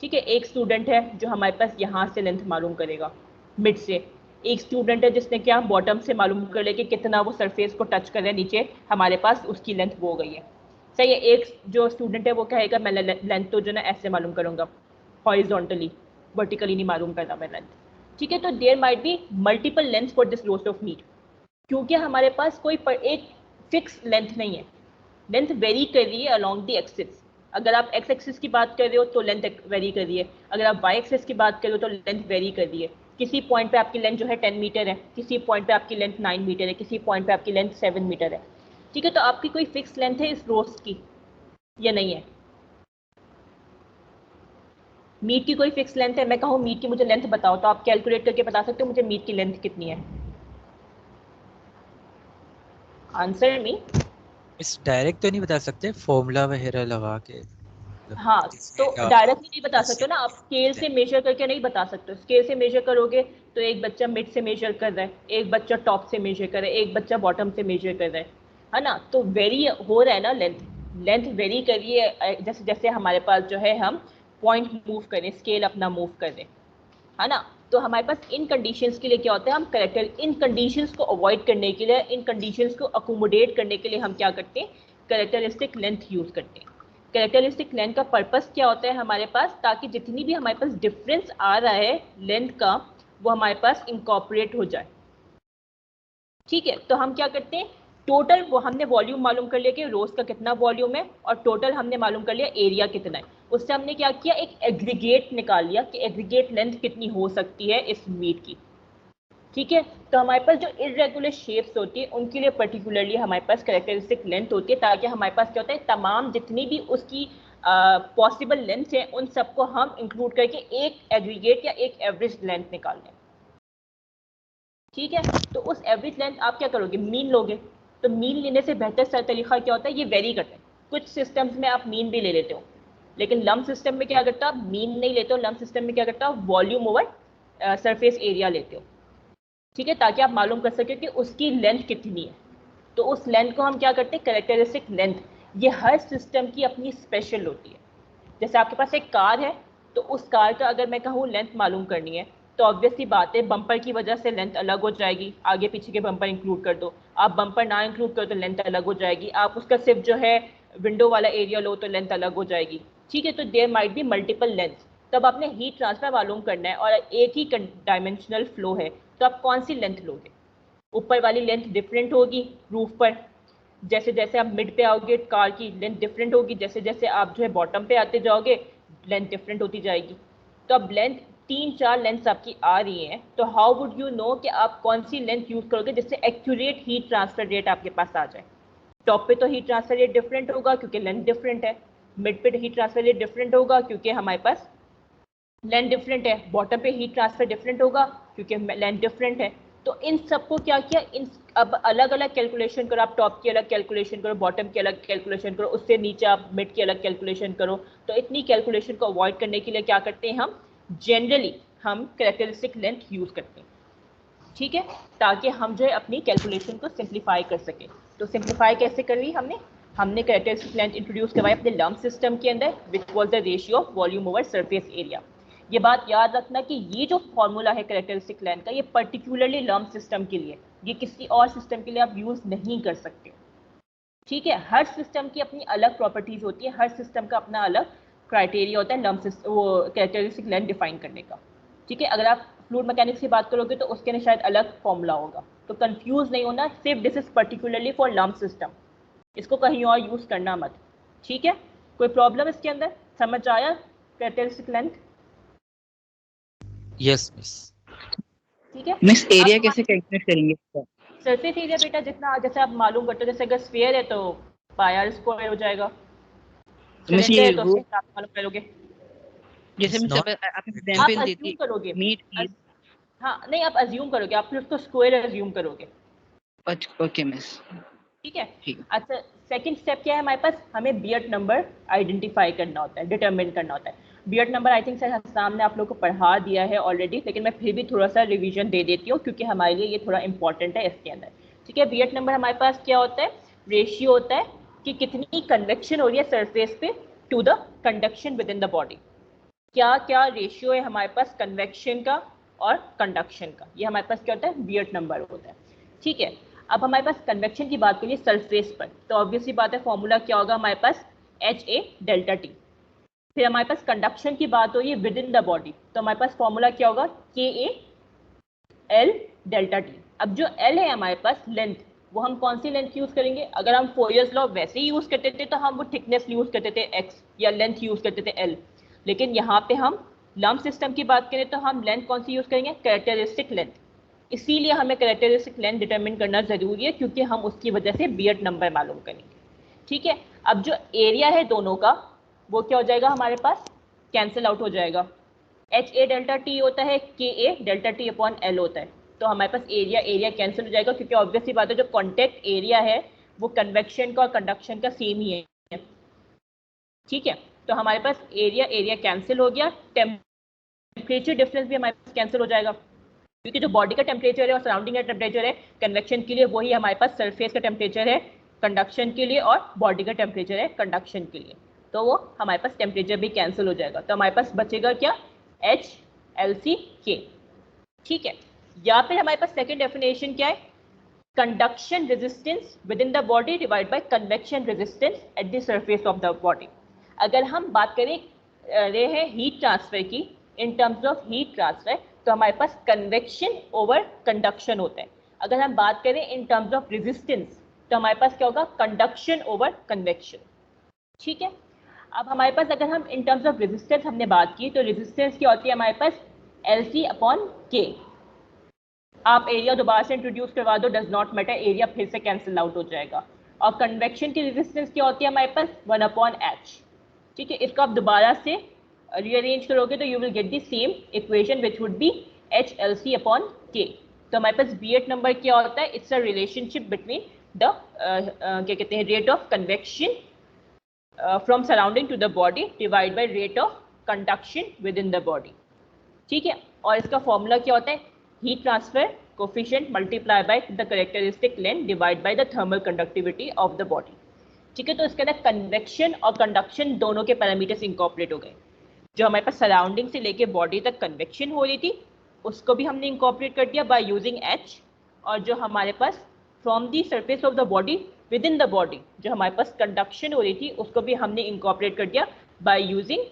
ठीक है? एक स्टूडेंट है जो हमारे पास यहाँ से लेंथ मालूम करेगा मिड से। एक स्टूडेंट है जिसने क्या बॉटम से मालूम कर लिया कि कितना वो सरफेस को टच कर रहा है नीचे, हमारे पास उसकी लेंथ वो हो गई है। सही है। एक जो स्टूडेंट है वो कहेगा मैं लेंथ तो जो ना ऐसे मालूम करूंगा, हॉरिजॉन्टली, वर्टिकली नहीं मालूम करना मैं लेंथ, ठीक है? तो there might be multiple length for this roast of meat, क्योंकि हमारे पास कोई एक फिक्स लेंथ नहीं है। लेंथ वेरी कर रही है अलॉन्ग द एक्सिस। अगर आप एक्स एक्सिस की बात कर रहे हो तो लेंथ वेरी कर रही है, अगर आप वाई एक्सिस की बात कर रहे हो तो लेंथ वेरी कर रही है। किसी पॉइंट पे आपकी लेंथ जो है 10 मीटर है, किसी पॉइंट पे आपकी लेंथ 9 मीटर है, किसी पॉइंट पे आपकी लेंथ 7 मीटर है, ठीक है? तो आपकी कोई फिक्स लेंथ है इस रोस्ट की या नहीं है? मीट की कोई फिक्स लेंथ है? मैं कहूँ मीट की मुझे लेंथ बताओ तो आप कैलकुलेट करके बता सकते हो मुझे मीट की लेंथ कितनी है? Answer me. इस डायरेक्ट तो नहीं बता सकते, फॉर्मूला वगैरह लगा के मतलब हाँ, तो जैसे डायरेक्टली नहीं बता सकते इससे हो ना आप, स्केल से मेजर करके नहीं बता सकते हो। स्केल से मेजर करोगे तो एक बच्चा मिड से मेजर कर रहा है, एक बच्चा टॉप से मेजर कर रहा है, एक बच्चा बॉटम से मेजर कर रहा है ना? तो वेरी हो रहा है ना लेंथ, लेंथ वेरी कर रही है जैसे जैसे हमारे पास जो है हम पॉइंट मूव करें, स्केल अपना मूव करें, है ना? तो हमारे पास इन कंडीशंस के लिए क्या होता है, हम करेक्टर इन कंडीशंस को अवॉइड करने के लिए, इन कंडीशंस को अकोमोडेट करने के लिए हम क्या करते हैं, करेक्टरिस्टिक लेंथ यूज करते हैं। करेक्टरिस्टिक लेंथ का पर्पस क्या होता है हमारे पास, ताकि जितनी भी हमारे पास डिफरेंस आ रहा है लेंथ का वो हमारे पास इंकॉर्पोरेट हो जाए, ठीक है? तो हम क्या करते हैं, टोटल वो हमने वॉल्यूम मालूम कर लिया कि रोज का कितना वॉल्यूम है, और टोटल हमने मालूम कर लिया एरिया कितना है। उससे हमने क्या किया, एक एग्रीगेट निकाल लिया कि एग्रीगेट लेंथ कितनी हो सकती है इस मीट की, ठीक है? तो हमारे पास जो इरेगुलर शेप्स होती है उनके लिए पर्टिकुलरली हमारे पास कैरेक्टरिस्टिक लेंथ होती है, ताकि हमारे पास क्या होता है, तमाम जितनी भी उसकी पॉसिबल लेंथ है उन सबको हम इंक्लूड करके एक एग्रीगेट या एक एवरेज लेंथ निकाल लें। ठीक है, तो उस एवरेज लेंथ आप क्या करोगे, मीन लोगे। तो मीन लेने से बेहतर तरीका क्या होता है, ये वेरी करता है। कुछ सिस्टम्स में आप मीन भी ले लेते हो, लेकिन लम्प सिस्टम में क्या करता है, मीन नहीं लेते हो। लम्प सिस्टम में क्या करता है, वॉल्यूम ओवर सरफेस एरिया लेते हो। ठीक है, ताकि आप मालूम कर सके कि उसकी लेंथ कितनी है। तो उस लेंथ को हम क्या करते हैं, कैरेक्टरिस्टिक लेंथ। ये हर सिस्टम की अपनी स्पेशल होती है। जैसे आपके पास एक कार है, तो उस कार का अगर मैं कहूँ लेंथ मालूम करनी है, तो ऑब्वियस सी बात है बम्पर की वजह से लेंथ अलग हो जाएगी। आगे पीछे के बम्पर इंक्लूड कर दो, आप बम्पर ना इंक्लूड करो तो लेंथ अलग हो जाएगी। आप उसका सिर्फ जो है विंडो वाला एरिया लो तो लेंथ अलग हो जाएगी। ठीक है, तो there might be multiple length. तब आपने हीट ट्रांसफर मालूम करना है और एक ही डायमेंशनल फ्लो है, तो आप कौन सी लेंथ लोगे। ऊपर वाली लेंथ डिफरेंट होगी रूफ पर, जैसे जैसे आप मिड पे आओगे कार की लेंथ डिफरेंट होगी, जैसे जैसे आप जो है बॉटम पे आते जाओगे लेंथ डिफरेंट होती जाएगी। तो अब लेंथ 3-4 लेंथ्स आपकी आ रही हैं, तो हाउ वुड यू नो कि आप कौन सी लेंथ यूज करोगे जिससे एक्यूरेट हीट ट्रांसफर रेट आपके पास आ जाए। टॉप पे तो हीट ट्रांसफर रेट डिफरेंट होगा क्योंकि लेंथ डिफरेंट है, मिड पे हीट ट्रांसफर रेट डिफरेंट होगा क्योंकि हमारे पास लेंथ डिफरेंट है, बॉटम पे हीट ट्रांसफर डिफरेंट होगा क्योंकि लेंथ डिफरेंट है। तो इन सबको क्या किया, इन अब अलग अलग कैलकुलेशन करो। आप टॉप की अलग कैलकुलेशन करो, बॉटम की अलग कैलकुलेशन करो, उससे नीचे आप मिड की अलग कैलकुलेशन करो। तो इतनी कैलकुलेशन को अवॉइड करने के लिए क्या करते हैं हम, जनरली हम कैरेक्टरिस्टिक लेंथ यूज करते हैं। ठीक है, ताकि हम जो है अपनी कैलकुलेशन को सिंप्लीफाई कर सके। तो सिंप्लीफाई कैसे कर ली हमने कैरेक्टरिस्टिक लेंथ इंट्रोड्यूस करवाई अपने लम्प सिस्टम के अंदर, which was the ratio of volume over surface area. ये बात याद रखना कि ये जो फॉर्मूला है कैरेक्टरिस्टिक लेंथ का, ये पर्टिकुलरली लम्प सिस्टम के लिए, ये किसी और सिस्टम के लिए आप यूज नहीं कर सकते। ठीक है, हर सिस्टम की अपनी अलग प्रॉपर्टीज होती है, हर सिस्टम का अपना अलग क्राइटेरिया होता है लम्प वो कैरेक्टरिस्टिक लेंथ डिफाइन करने का। ठीक है, अगर आप फ्लूइड मैकेनिक्स की बात करोगे तो उसके लिए शायद अलग फॉर्मूला होगा, तो कंफ्यूज नहीं होना, सिर्फ this is particularly for lump system, इसको कहीं और यूज करना मत। ठीक है, कोई प्रॉब्लम इसके अंदर, समझ आया कैरेक्टरिस्टिक लेंथ। Yes miss. ठीक है, मिस एरिया अब कैसे कैलकुलेट करेंगे इसका? सरफेस एरिया बेटा जितना जैसे आप मालूम करते हो, जैसे अगर स्फीयर है तो पाई स्क्वायर हो जाएगा, तो मिस सिलेंडर है ये तो उसके वो हिसाब से मालूम करोगे। जैसे इट्स मिस नॉट। आपने आप एग्जांपल दी अज्यूम थी करोगे, मीट की। हाँ नहीं, आप अज्यूम करोगे, आप फिर उसको स्क्वायर अज्यूम करोगे। ओके मिस, ठीक है, ठीक है। अच्छा सेकंड स्टेप क्या है हमारे पास, हमें बियट नंबर आइडेंटिफाई करना होता है, डिटरमिन करना होता है। Biot number I think sir Hasam ने आप लोग को पढ़ा दिया है ऑलरेडी, लेकिन मैं फिर भी थोड़ा सा रिवीजन दे देती हूँ क्योंकि हमारे लिए ये थोड़ा इंपॉर्टेंट है इसके अंदर। ठीक है, बियट नंबर हमारे पास क्या होता है, रेशियो होता है कि कितनी कन्वेक्शन हो रही है सरफेस पे to the conduction within the body. क्या क्या रेशियो है हमारे पास कन्वेक्शन का और कंडक्शन का, ये हमारे पास क्या होता है, बियट नंबर होता है। ठीक है, अब हमारे पास कन्वेक्शन की बात करिए सरफेस पर, तो ऑब्वियसली बात है फॉर्मूला क्या होगा हमारे पास, HA डेल्टा टी। फिर हमारे पास कंडक्शन की बात हो रही है विद इन द बॉडी, तो हमारे पास फॉर्मूला क्या होगा, KA L डेल्टा टी। अब जो L है हमारे पास लेंथ, वो हम कौन सी लेंथ यूज करेंगे, अगर हम फोरियर्स लॉ वैसे ही यूज करते थे तो हम वो थिकनेस यूज करते थे x या लेंथ यूज करते थे L, लेकिन यहाँ पे हम लम्प सिस्टम की बात करें तो हम लेंथ कौन सी यूज करेंगे, कैरेक्टरिस्टिक लेंथ। इसीलिए हमें कैरेक्टरिस्टिक लेंथ डिटरमिन करना जरूरी है क्योंकि हम उसकी वजह से बियट नंबर मालूम करेंगे। ठीक है, अब जो एरिया है दोनों का वो क्या हो जाएगा हमारे पास, कैंसिल आउट हो जाएगा। HA डेल्टा टी होता है, KA delta T upon L होता है, तो हमारे पास एरिया एरिया कैंसिल हो जाएगा क्योंकि ऑब्वियसली बात है जो कॉन्टेक्ट एरिया है वो कन्वेक्शन का और कंडक्शन का सेम ही है। ठीक है, तो हमारे पास एरिया एरिया कैंसिल हो गया, टेम्परेचर डिफरेंस भी हमारे पास कैंसिल हो जाएगा क्योंकि जो बॉडी का टेम्परेचर है और सराउंडिंग का टेम्परेचर है कन्वेक्शन के लिए, वही हमारे पास सरफेस का टेम्परेचर है कंडक्शन के लिए और बॉडी का टेम्परेचर है कंडक्शन के लिए, तो वो हमारे पास टेम्परेचर भी कैंसिल हो जाएगा। तो हमारे पास बचेगा क्या, HLC-K। ठीक है, या फिर हमारे पास सेकेंड डेफिनेशन क्या है, conduction resistance with in the body divide bye convection resistance at the surface of the body. अगर हम बात करें रहे हैं हीट ट्रांसफर की, in terms of heat transfer, तो हमारे पास कन्वेक्शन ओवर कंडक्शन होता है। अगर हम बात करें इन टर्म्स ऑफ रेजिस्टेंस तो हमारे पास क्या होगा, कंडक्शन ओवर कन्वेक्शन। ठीक है, अब हमारे पास अगर हम इन टर्म्स ऑफ रेजिस्टेंस हमने बात की तो रेजिस्टेंस क्या होती है हमारे पास, LC अपॉन K। आप एरिया दोबारा से इंट्रोड्यूस करवा दो, डज नॉट मैटर, एरिया फिर से कैंसिल आउट हो जाएगा। और कन्वेक्शन की रेजिस्टेंस क्या होती है हमारे पास, 1/H। ठीक है, इसको आप दोबारा से रीअरेंज करोगे तो you will get the same equation which would be HLC upon K। तो हमारे पास बियट नंबर क्या होता है? It's a relationship between the क्या कहते हैं rate of convection from surrounding to the body divide by rate of conduction within the body. ठीक है, और इसका फॉर्मूला क्या होता है? Heat transfer coefficient multiply by the characteristic length divide by the thermal conductivity of the body. ठीक है, तो इसके अंदर कन्वेक्शन और कंडक्शन दोनों के पैरामीटर्स इंकॉर्पोरेट हो गए। जो हमारे पास सराउंडिंग से लेके बॉडी तक कन्वेक्शन हो रही थी उसको भी हमने इंकॉर्पोरेट कर दिया बाय यूजिंग H, और जो हमारे पास from the surface of the body within the body जो हमारे पास कंडक्शन हो रही थी उसको भी हमने इंकॉर्पोरेट कर दिया by using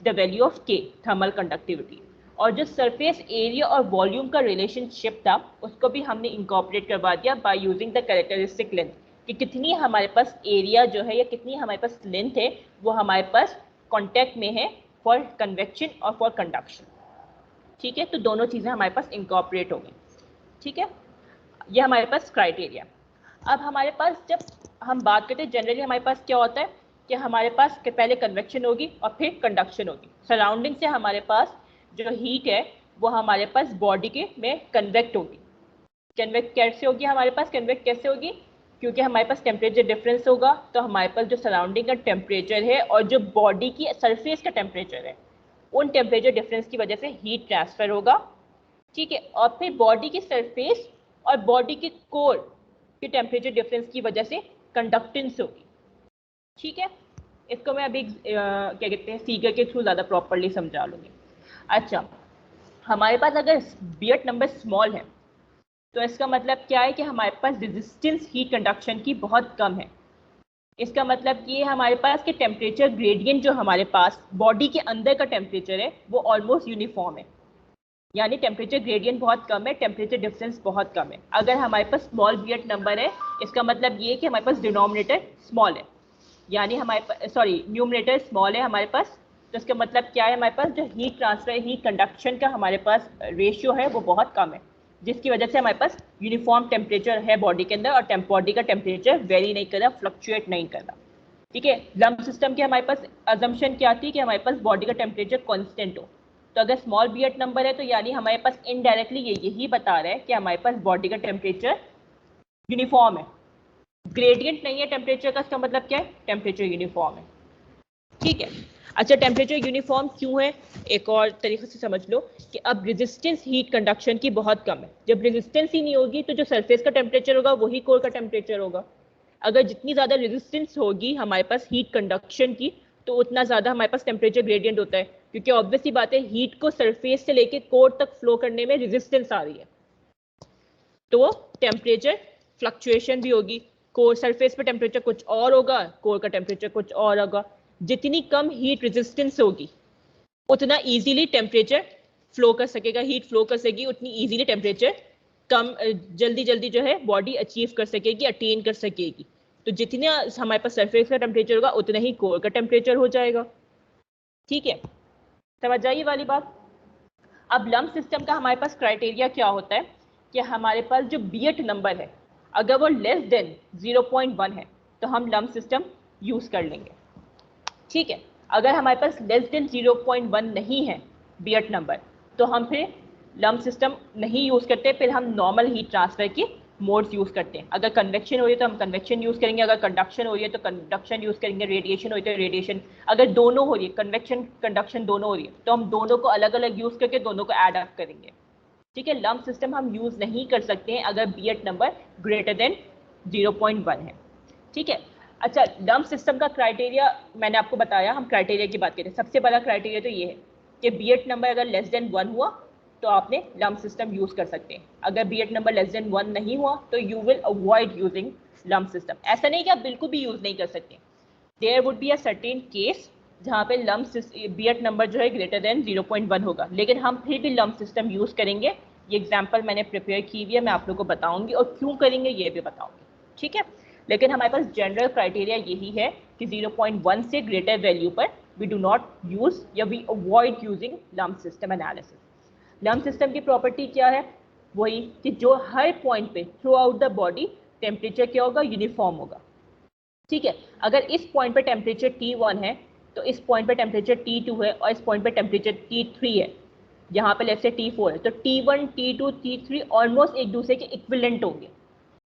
the value of K thermal conductivity. और जो सरफेस एरिया और वॉल्यूम का रिलेशनशिप था उसको भी हमने इंकॉर्पोरेट करवा दिया by using the characteristic length, कि कितनी हमारे पास एरिया जो है या कितनी हमारे पास लेंथ है वो हमारे पास कॉन्टैक्ट में है फॉर कन्वेक्शन और फॉर कंडक्शन। ठीक है, तो दोनों चीज़ें हमारे पास इंकॉर्पोरेट हो गई। ठीक है, ये हमारे पास क्राइटेरिया। अब हमारे पास जब हम बात करते हैं जनरली हमारे पास क्या होता है कि हमारे पास के पहले कन्वेक्शन होगी और फिर कंडक्शन होगी। सराउंडिंग से हमारे पास जो हीट है वो हमारे पास बॉडी के में कन्वेक्ट होगी। कन्वेक्ट कैसे होगी? हमारे पास कन्वेक्ट कैसे होगी? क्योंकि हमारे पास टेम्परेचर डिफरेंस होगा, तो हमारे पास जो सराउंडिंग का टेम्परेचर है और जो बॉडी की सरफेस का टेम्परेचर है उन टेम्परेचर डिफरेंस की वजह से हीट ट्रांसफर होगा। ठीक है, और फिर बॉडी की सरफेस और बॉडी के कोर के टेम्परेचर डिफरेंस की वजह से कंडक्टेंस होगी। ठीक है, इसको मैं अभी क्या कहते हैं फिगर के थ्रू ज़्यादा प्रॉपरली समझा लूँगी। अच्छा, हमारे पास अगर बियट नंबर स्मॉल है तो इसका मतलब क्या है कि हमारे पास रेजिस्टेंस हीट कंडक्शन की बहुत कम है। इसका मतलब ये हमारे पास के टेम्परेचर ग्रेडियंट जो हमारे पास बॉडी के अंदर का टेम्परेचर है वो ऑलमोस्ट यूनिफॉर्म है, यानी टेम्परेचर ग्रेडियंट बहुत कम है, टेम्परेचर डिफरेंस बहुत कम है। अगर हमारे पास स्मॉल बियट नंबर है इसका मतलब ये कि हमारे पास डिनोमिनेटर स्मॉल है, यानी हमारे पास न्यूमरेटर स्मॉल है हमारे पास। तो इसका मतलब क्या है? हमारे पास जो हीट ट्रांसफर हीट कंडक्शन का हमारे पास रेशियो है वो बहुत कम है, जिसकी वजह से हमारे पास यूनिफॉर्म टेम्परेचर है बॉडी के अंदर और बॉडी का टेम्परेचर वेरी नहीं कर रहा, फ्लक्चुएट नहीं कर रहा। ठीक है, लम्प सिस्टम की हमारे पास अजम्पशन क्या थी कि हमारे पास बॉडी का टेम्परेचर कांस्टेंट हो। तो अगर स्मॉल बियट नंबर है तो यानी हमारे पास इनडायरेक्टली यही बता रहा है कि हमारे पास बॉडी का टेम्परेचर यूनिफॉर्म है, ग्रेडियंट नहीं है टेम्परेचर का। इसका मतलब क्या है? टेम्परेचर यूनिफॉर्म है। ठीक है, अच्छा टेम्परेचर यूनिफॉर्म क्यों है? एक और तरीके से समझ लो कि अब रेजिस्टेंस हीट कंडक्शन की बहुत कम है। जब रेजिस्टेंस ही नहीं होगी तो जो सरफेस का टेम्परेचर होगा वही कोर का टेम्परेचर होगा। अगर जितनी ज़्यादा रेजिस्टेंस होगी हमारे पास हीट कंडक्शन की तो उतना ज़्यादा हमारे पास टेम्परेचर ग्रेडियंट होता है, क्योंकि ऑब्वियसली बात है हीट को सरफेस से लेके कोर तक फ्लो करने में रेजिस्टेंस आ रही है तो टेम्परेचर फ्लक्चुएशन भी होगी। कोर सरफेस पे टेम्परेचर कुछ और होगा, कोर का टेम्परेचर कुछ और होगा। जितनी कम हीट रेजिस्टेंस होगी उतना इजीली टेम्परेचर फ्लो कर सकेगा, हीट फ्लो कर सकेगी, उतनी इजीली टेम्परेचर कम जल्दी जल्दी जो है बॉडी अचीव कर सकेगी, अटेन कर सकेगी। तो जितना हमारे पास सरफेस का टेम्परेचर होगा उतना ही कोर का टेम्परेचर हो जाएगा। ठीक है, समझ आई वाली बात। अब लम्प सिस्टम का हमारे पास क्राइटेरिया क्या होता है कि हमारे पास जो बियट नंबर है अगर वो लेस देन 0.1 है तो हम लम्प सिस्टम यूज कर लेंगे। ठीक है, अगर हमारे पास लेस देन 0.1 नहीं है बियट नंबर तो हम फिर लम्प सिस्टम नहीं यूज करते, फिर हम नॉर्मल हीट ट्रांसफर की मोड्स यूज करते हैं। अगर कन्वेक्शन हो रही है तो हम कन्वेक्शन यूज करेंगे, अगर कंडक्शन हो रही है तो कंडक्शन यूज करेंगे, रेडिएशन हो रही है तो रेडिएशन। अगर दोनों हो रही है, कन्वेक्शन कंडक्शन दोनों हो रही है, तो हम दोनों को अलग अलग यूज करके दोनों को ऐड अप करेंगे। ठीक है, लम्प सिस्टम हम यूज नहीं कर सकते हैं अगर बियट नंबर ग्रेटर देन 0.1 है। ठीक है, अच्छा लम्प सिस्टम का क्राइटेरिया मैंने आपको बताया, हम क्राइटेरिया की बात करें। सबसे बड़ा क्राइटेरिया तो ये है कि बियट नंबर अगर लेस देन 1 हुआ तो आपने लम्प सिस्टम यूज कर सकते हैं। अगर बियट नंबर लेस देन 1 नहीं हुआ तो you will avoid using lump system. ऐसा नहीं कि आप बिल्कुल भी यूज नहीं कर सकते, there would be a certain case जहाँ पे लम्प बियट नंबर जो है ग्रेटर देन 0.1 होगा, लेकिन हम फिर भी लम्प सिस्टम यूज करेंगे। ये एग्जाम्पल मैंने प्रिपेयर की हुई है, मैं आप लोग को बताऊंगी और क्यों करेंगे ये भी बताऊंगी। ठीक है, लेकिन हमारे पास जनरल क्राइटेरिया यही है कि 0.1 से ग्रेटर वैल्यू पर वी डू नॉट यूज या we avoid using lump system analysis. Lump system की प्रॉपर्टी क्या है? वही कि जो हर पॉइंट पे throughout the body temperature क्या होगा? यूनिफॉर्म होगा। ठीक है, अगर इस पॉइंट पे टेम्परेचर T1 है तो इस पॉइंट पे टेम्परेचर T2 है और इस पॉइंट पे टेम्परेचर T3 है, यहाँ पे लेट्स से T4 है, तो T1, T2, T3 ऑलमोस्ट एक दूसरे के इक्विवेलेंट होंगे।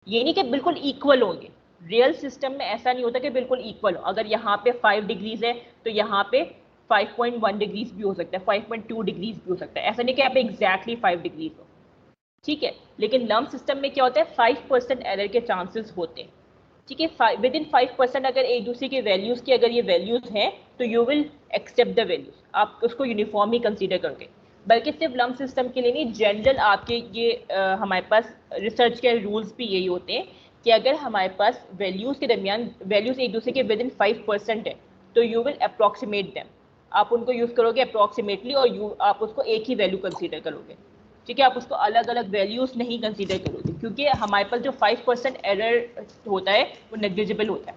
ये नहीं कि बिल्कुल इक्वल होंगे, रियल सिस्टम में ऐसा नहीं होता कि बिल्कुल इक्वल हो। अगर यहाँ पे 5 डिग्रीज है तो यहाँ पे 5.1 डिग्रीज भी हो सकता है, 5.2 डिग्रीज भी हो सकता है, ऐसा नहीं कि यहाँ पे एग्जैक्टली 5 डिग्रीज हो, ठीक है। लेकिन लम्प सिस्टम में क्या होता है, 5% एरर के चांसेस होते हैं, ठीक है। विद इन 5% अगर एक दूसरे के वैल्यूज की अगर ये वैल्यूज हैं तो you will accept the values, आप उसको यूनिफॉर्म ही कंसीडर करोगे। बल्कि सिर्फ लम्प सिस्टम के लिए नहीं, जनरल आपके ये हमारे पास रिसर्च के रूल्स भी यही होते हैं कि अगर हमारे पास वैल्यूज के दरमियान वैल्यूज एक दूसरे के विद इन 5% है तो यू विल अप्रॉक्सीमेट देम, आप उनको यूज करोगे अप्रॉक्सीमेटली और आप उसको एक ही वैल्यू कंसीडर करोगे, ठीक है। आप उसको अलग अलग वैल्यूज नहीं कंसीडर करोगे, क्योंकि हमारे पास जो 5% एरर होता है वो नेग्लिजिबल होता है,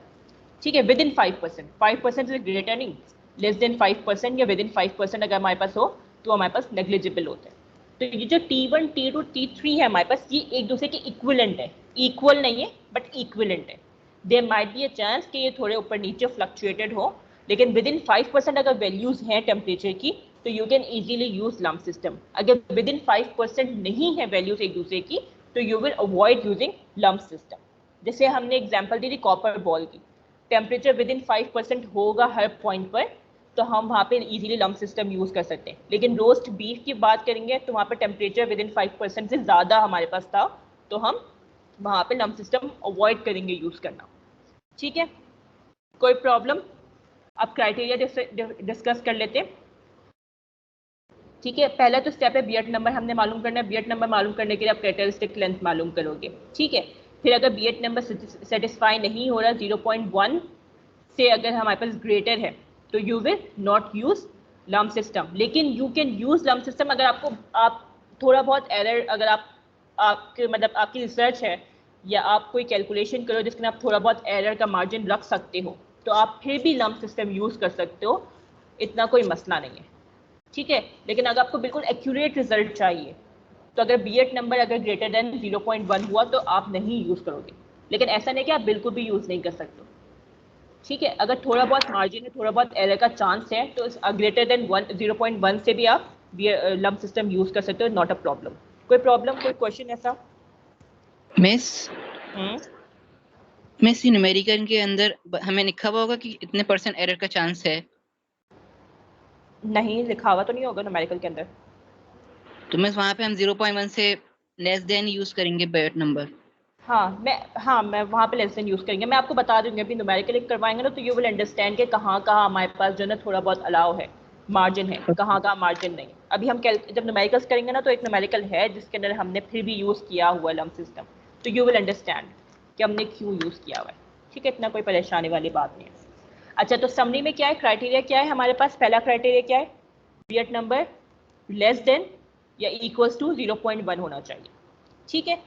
ठीक है। विद इन 5%, 5% इज ग्रेटर नहीं, लेस देन 5% या विद इन 5% अगर हमारे पास हो तो हमारे पास नेग्लिजिबल होता है। तो ये जो T1, T2, T3 है हमारे पास, ये एक दूसरे के इक्विवेलेंट है, इक्वल नहीं है बट इक्विवेलेंट है। There might be a chance कि ये थोड़े ऊपर नीचे फ्लक्चुएटेड हो, लेकिन विद इन 5% अगर वैल्यूज हैं टेम्परेचर की तो you can easily use lump system. अगर विद इन 5% नहीं है वैल्यूज एक दूसरे की तो you will avoid using lump system. जैसे हमने एग्जांपल दी थी कॉपर बॉल की, टेम्परेचर विद इन 5% होगा हर पॉइंट पर तो हम वहाँ पे इजीली लम्प सिस्टम यूज कर सकते हैं। लेकिन रोस्ट बीफ की बात करेंगे तो वहाँ पे टेम्परेचर विद इन 5% से ज़्यादा हमारे पास था तो हम वहाँ पे लम्प सिस्टम अवॉइड करेंगे यूज करना, ठीक है। कोई प्रॉब्लम? अब क्राइटेरिया डिस्कस कर लेते हैं, ठीक है। पहला तो स्टेप है बियट नंबर हमने मालूम करना है। बियट नंबर मालूम करने के लिए आप कैरेक्टरिस्टिक लेंथ मालूम करोगे, ठीक है। फिर अगर बियट नंबर सेटिस्फाई नहीं हो रहा 0.1 से अगर हमारे पास ग्रेटर है तो you will not use lump system. लेकिन you can use lump system अगर आप थोड़ा बहुत एरर, अगर आपके मतलब आपकी रिसर्च है या आप कोई कैलकुलेशन करो जिसमें आप थोड़ा बहुत एरर का मार्जिन रख सकते हो तो आप फिर भी लम्प सिस्टम यूज कर सकते हो, इतना कोई मसला नहीं है, ठीक है। लेकिन अगर आपको बिल्कुल एक्यूरेट रिजल्ट चाहिए तो अगर बियट नंबर अगर ग्रेटर देन 0.1 हुआ तो आप नहीं यूज करोगे। लेकिन ऐसा नहीं कि आप बिल्कुल भी यूज नहीं कर सकते, ठीक है। अगर थोड़ा बहुत मार्जिन है, थोड़ा बहुत एरर का चांस है तो ग्रेटर देन 0.1 से भी आप लम्प सिस्टम यूज कर सकते हो, नॉट अ प्रॉब्लम। कोई प्रॉब्लम, कोई क्वेश्चन ऐसा? मिस न्यूमेरिकल के अंदर हमें लिखा हुआ होगा कि इतने % एरर का चांस है? नहीं लिखा हुआ तो नहीं होगा न्यूमेरिकल के अंदर। तो मिस वहाँ पे हम 0.1 से लेस देन यूज करेंगे बियट नंबर। हाँ मैं वहाँ पे लेस देन यूज करेंगे। मैं आपको बता दूंगी अभी न्यूमेरिकल करवाएंगे ना तो यू विल अंडरस्टैंड कि कहाँ कहाँ हमारे पास जो है ना थोड़ा बहुत अलाउ है, मार्जिन है, कहाँ कहाँ मार्जिन नहीं। अभी हम जब न्यूमेरिकल्स करेंगे ना तो एक न्यूमेरिकल है जिसके अंदर हमने फिर भी यूज किया हुआ लम्प सिस्टम, तो यू विल अंडरस्टैंड कि हमने क्यों यूज किया हुआ है, ठीक है। इतना कोई परेशानी वाली बात नहीं है। अच्छा, तो समरी में क्या है, क्राइटेरिया क्या है हमारे पास? पहला क्राइटेरिया क्या है? बियट नंबर लेस देन या इक्वल्स टू 0.1 होना चाहिए, ठीक है।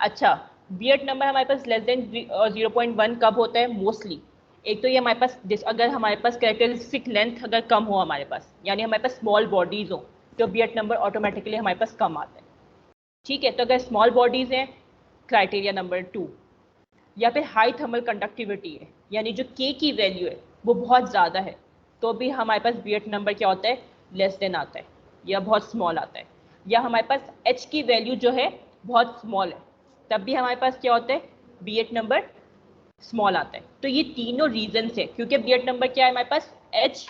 अच्छा, बियट नंबर हमारे पास लेस देन 0.1 कब होता है? मोस्टली एक तो ये हमारे पास अगर हमारे पास कैरेक्टरिस्टिक लेंथ अगर कम हो हमारे पास, यानी हमारे पास स्मॉल बॉडीज हो तो बियट नंबर ऑटोमेटिकली हमारे पास कम आता है, ठीक है। तो अगर स्मॉल बॉडीज हैं, क्राइटेरिया नंबर 2, या फिर हाई थर्मल कंडक्टिविटी है, यानी जो के की वैल्यू है वो बहुत ज़्यादा है तो भी हमारे पास बियट नंबर क्या होता है? लेस देन आता है या बहुत स्मॉल आता है। या हमारे पास एच की वैल्यू जो है बहुत स्मॉल है तब भी हमारे पास क्या होता है? बियट नंबर स्मॉल आता है। तो ये तीनों रीजन है, क्योंकि बियट नंबर क्या है हमारे पास? H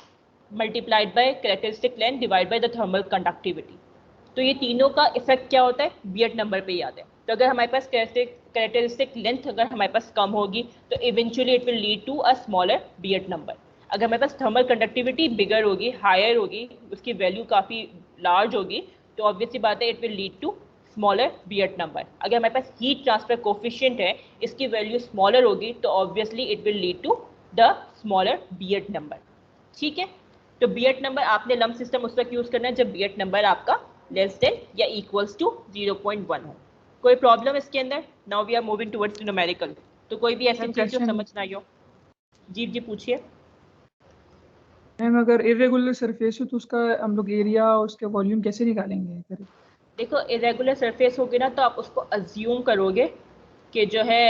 multiplied by characteristic length divide by the thermal conductivity. तो ये तीनों का इफेक्ट क्या होता है? बियट नंबर पे ही आता है। तो अगर हमारे पास कैरेक्टरिस्टिक लेंथ अगर हमारे पास कम होगी तो eventually it will lead to a smaller Biot number. अगर हमारे पास थर्मल कंडक्टिविटी बिगर होगी, हायर होगी, उसकी वैल्यू काफ़ी लार्ज होगी तो ऑब्वियसली बात है it will lead to smaller Biot number. अगर हमारे पास हीट ट्रांसफर कोफिशिएंट है, इसकी वैल्यू स्मॉलर होगी तो obviously it will lead to the smaller Biot number, ठीक है। तो बियट नंबर आपने लम्प सिस्टम उस वक्त यूज करना है जब बियट नंबर आपका लेस देन या इक्वल्स टू 0.1 हो। कोई प्रॉब्लम इसके अंदर? Now we are moving towards numerical. तो कोई भी ऐसी चीज जो समझ ना आई हो? जी जी पूछिए। मैम अगर इरेगुलर सरफेस हो तो उसका हम लोग एरिया और उसके वॉल्यूम कैसे निकालेंगे? देखो, इरेगुलर सरफेस होगी ना तो आप उसको अज्यूम करोगे कि जो है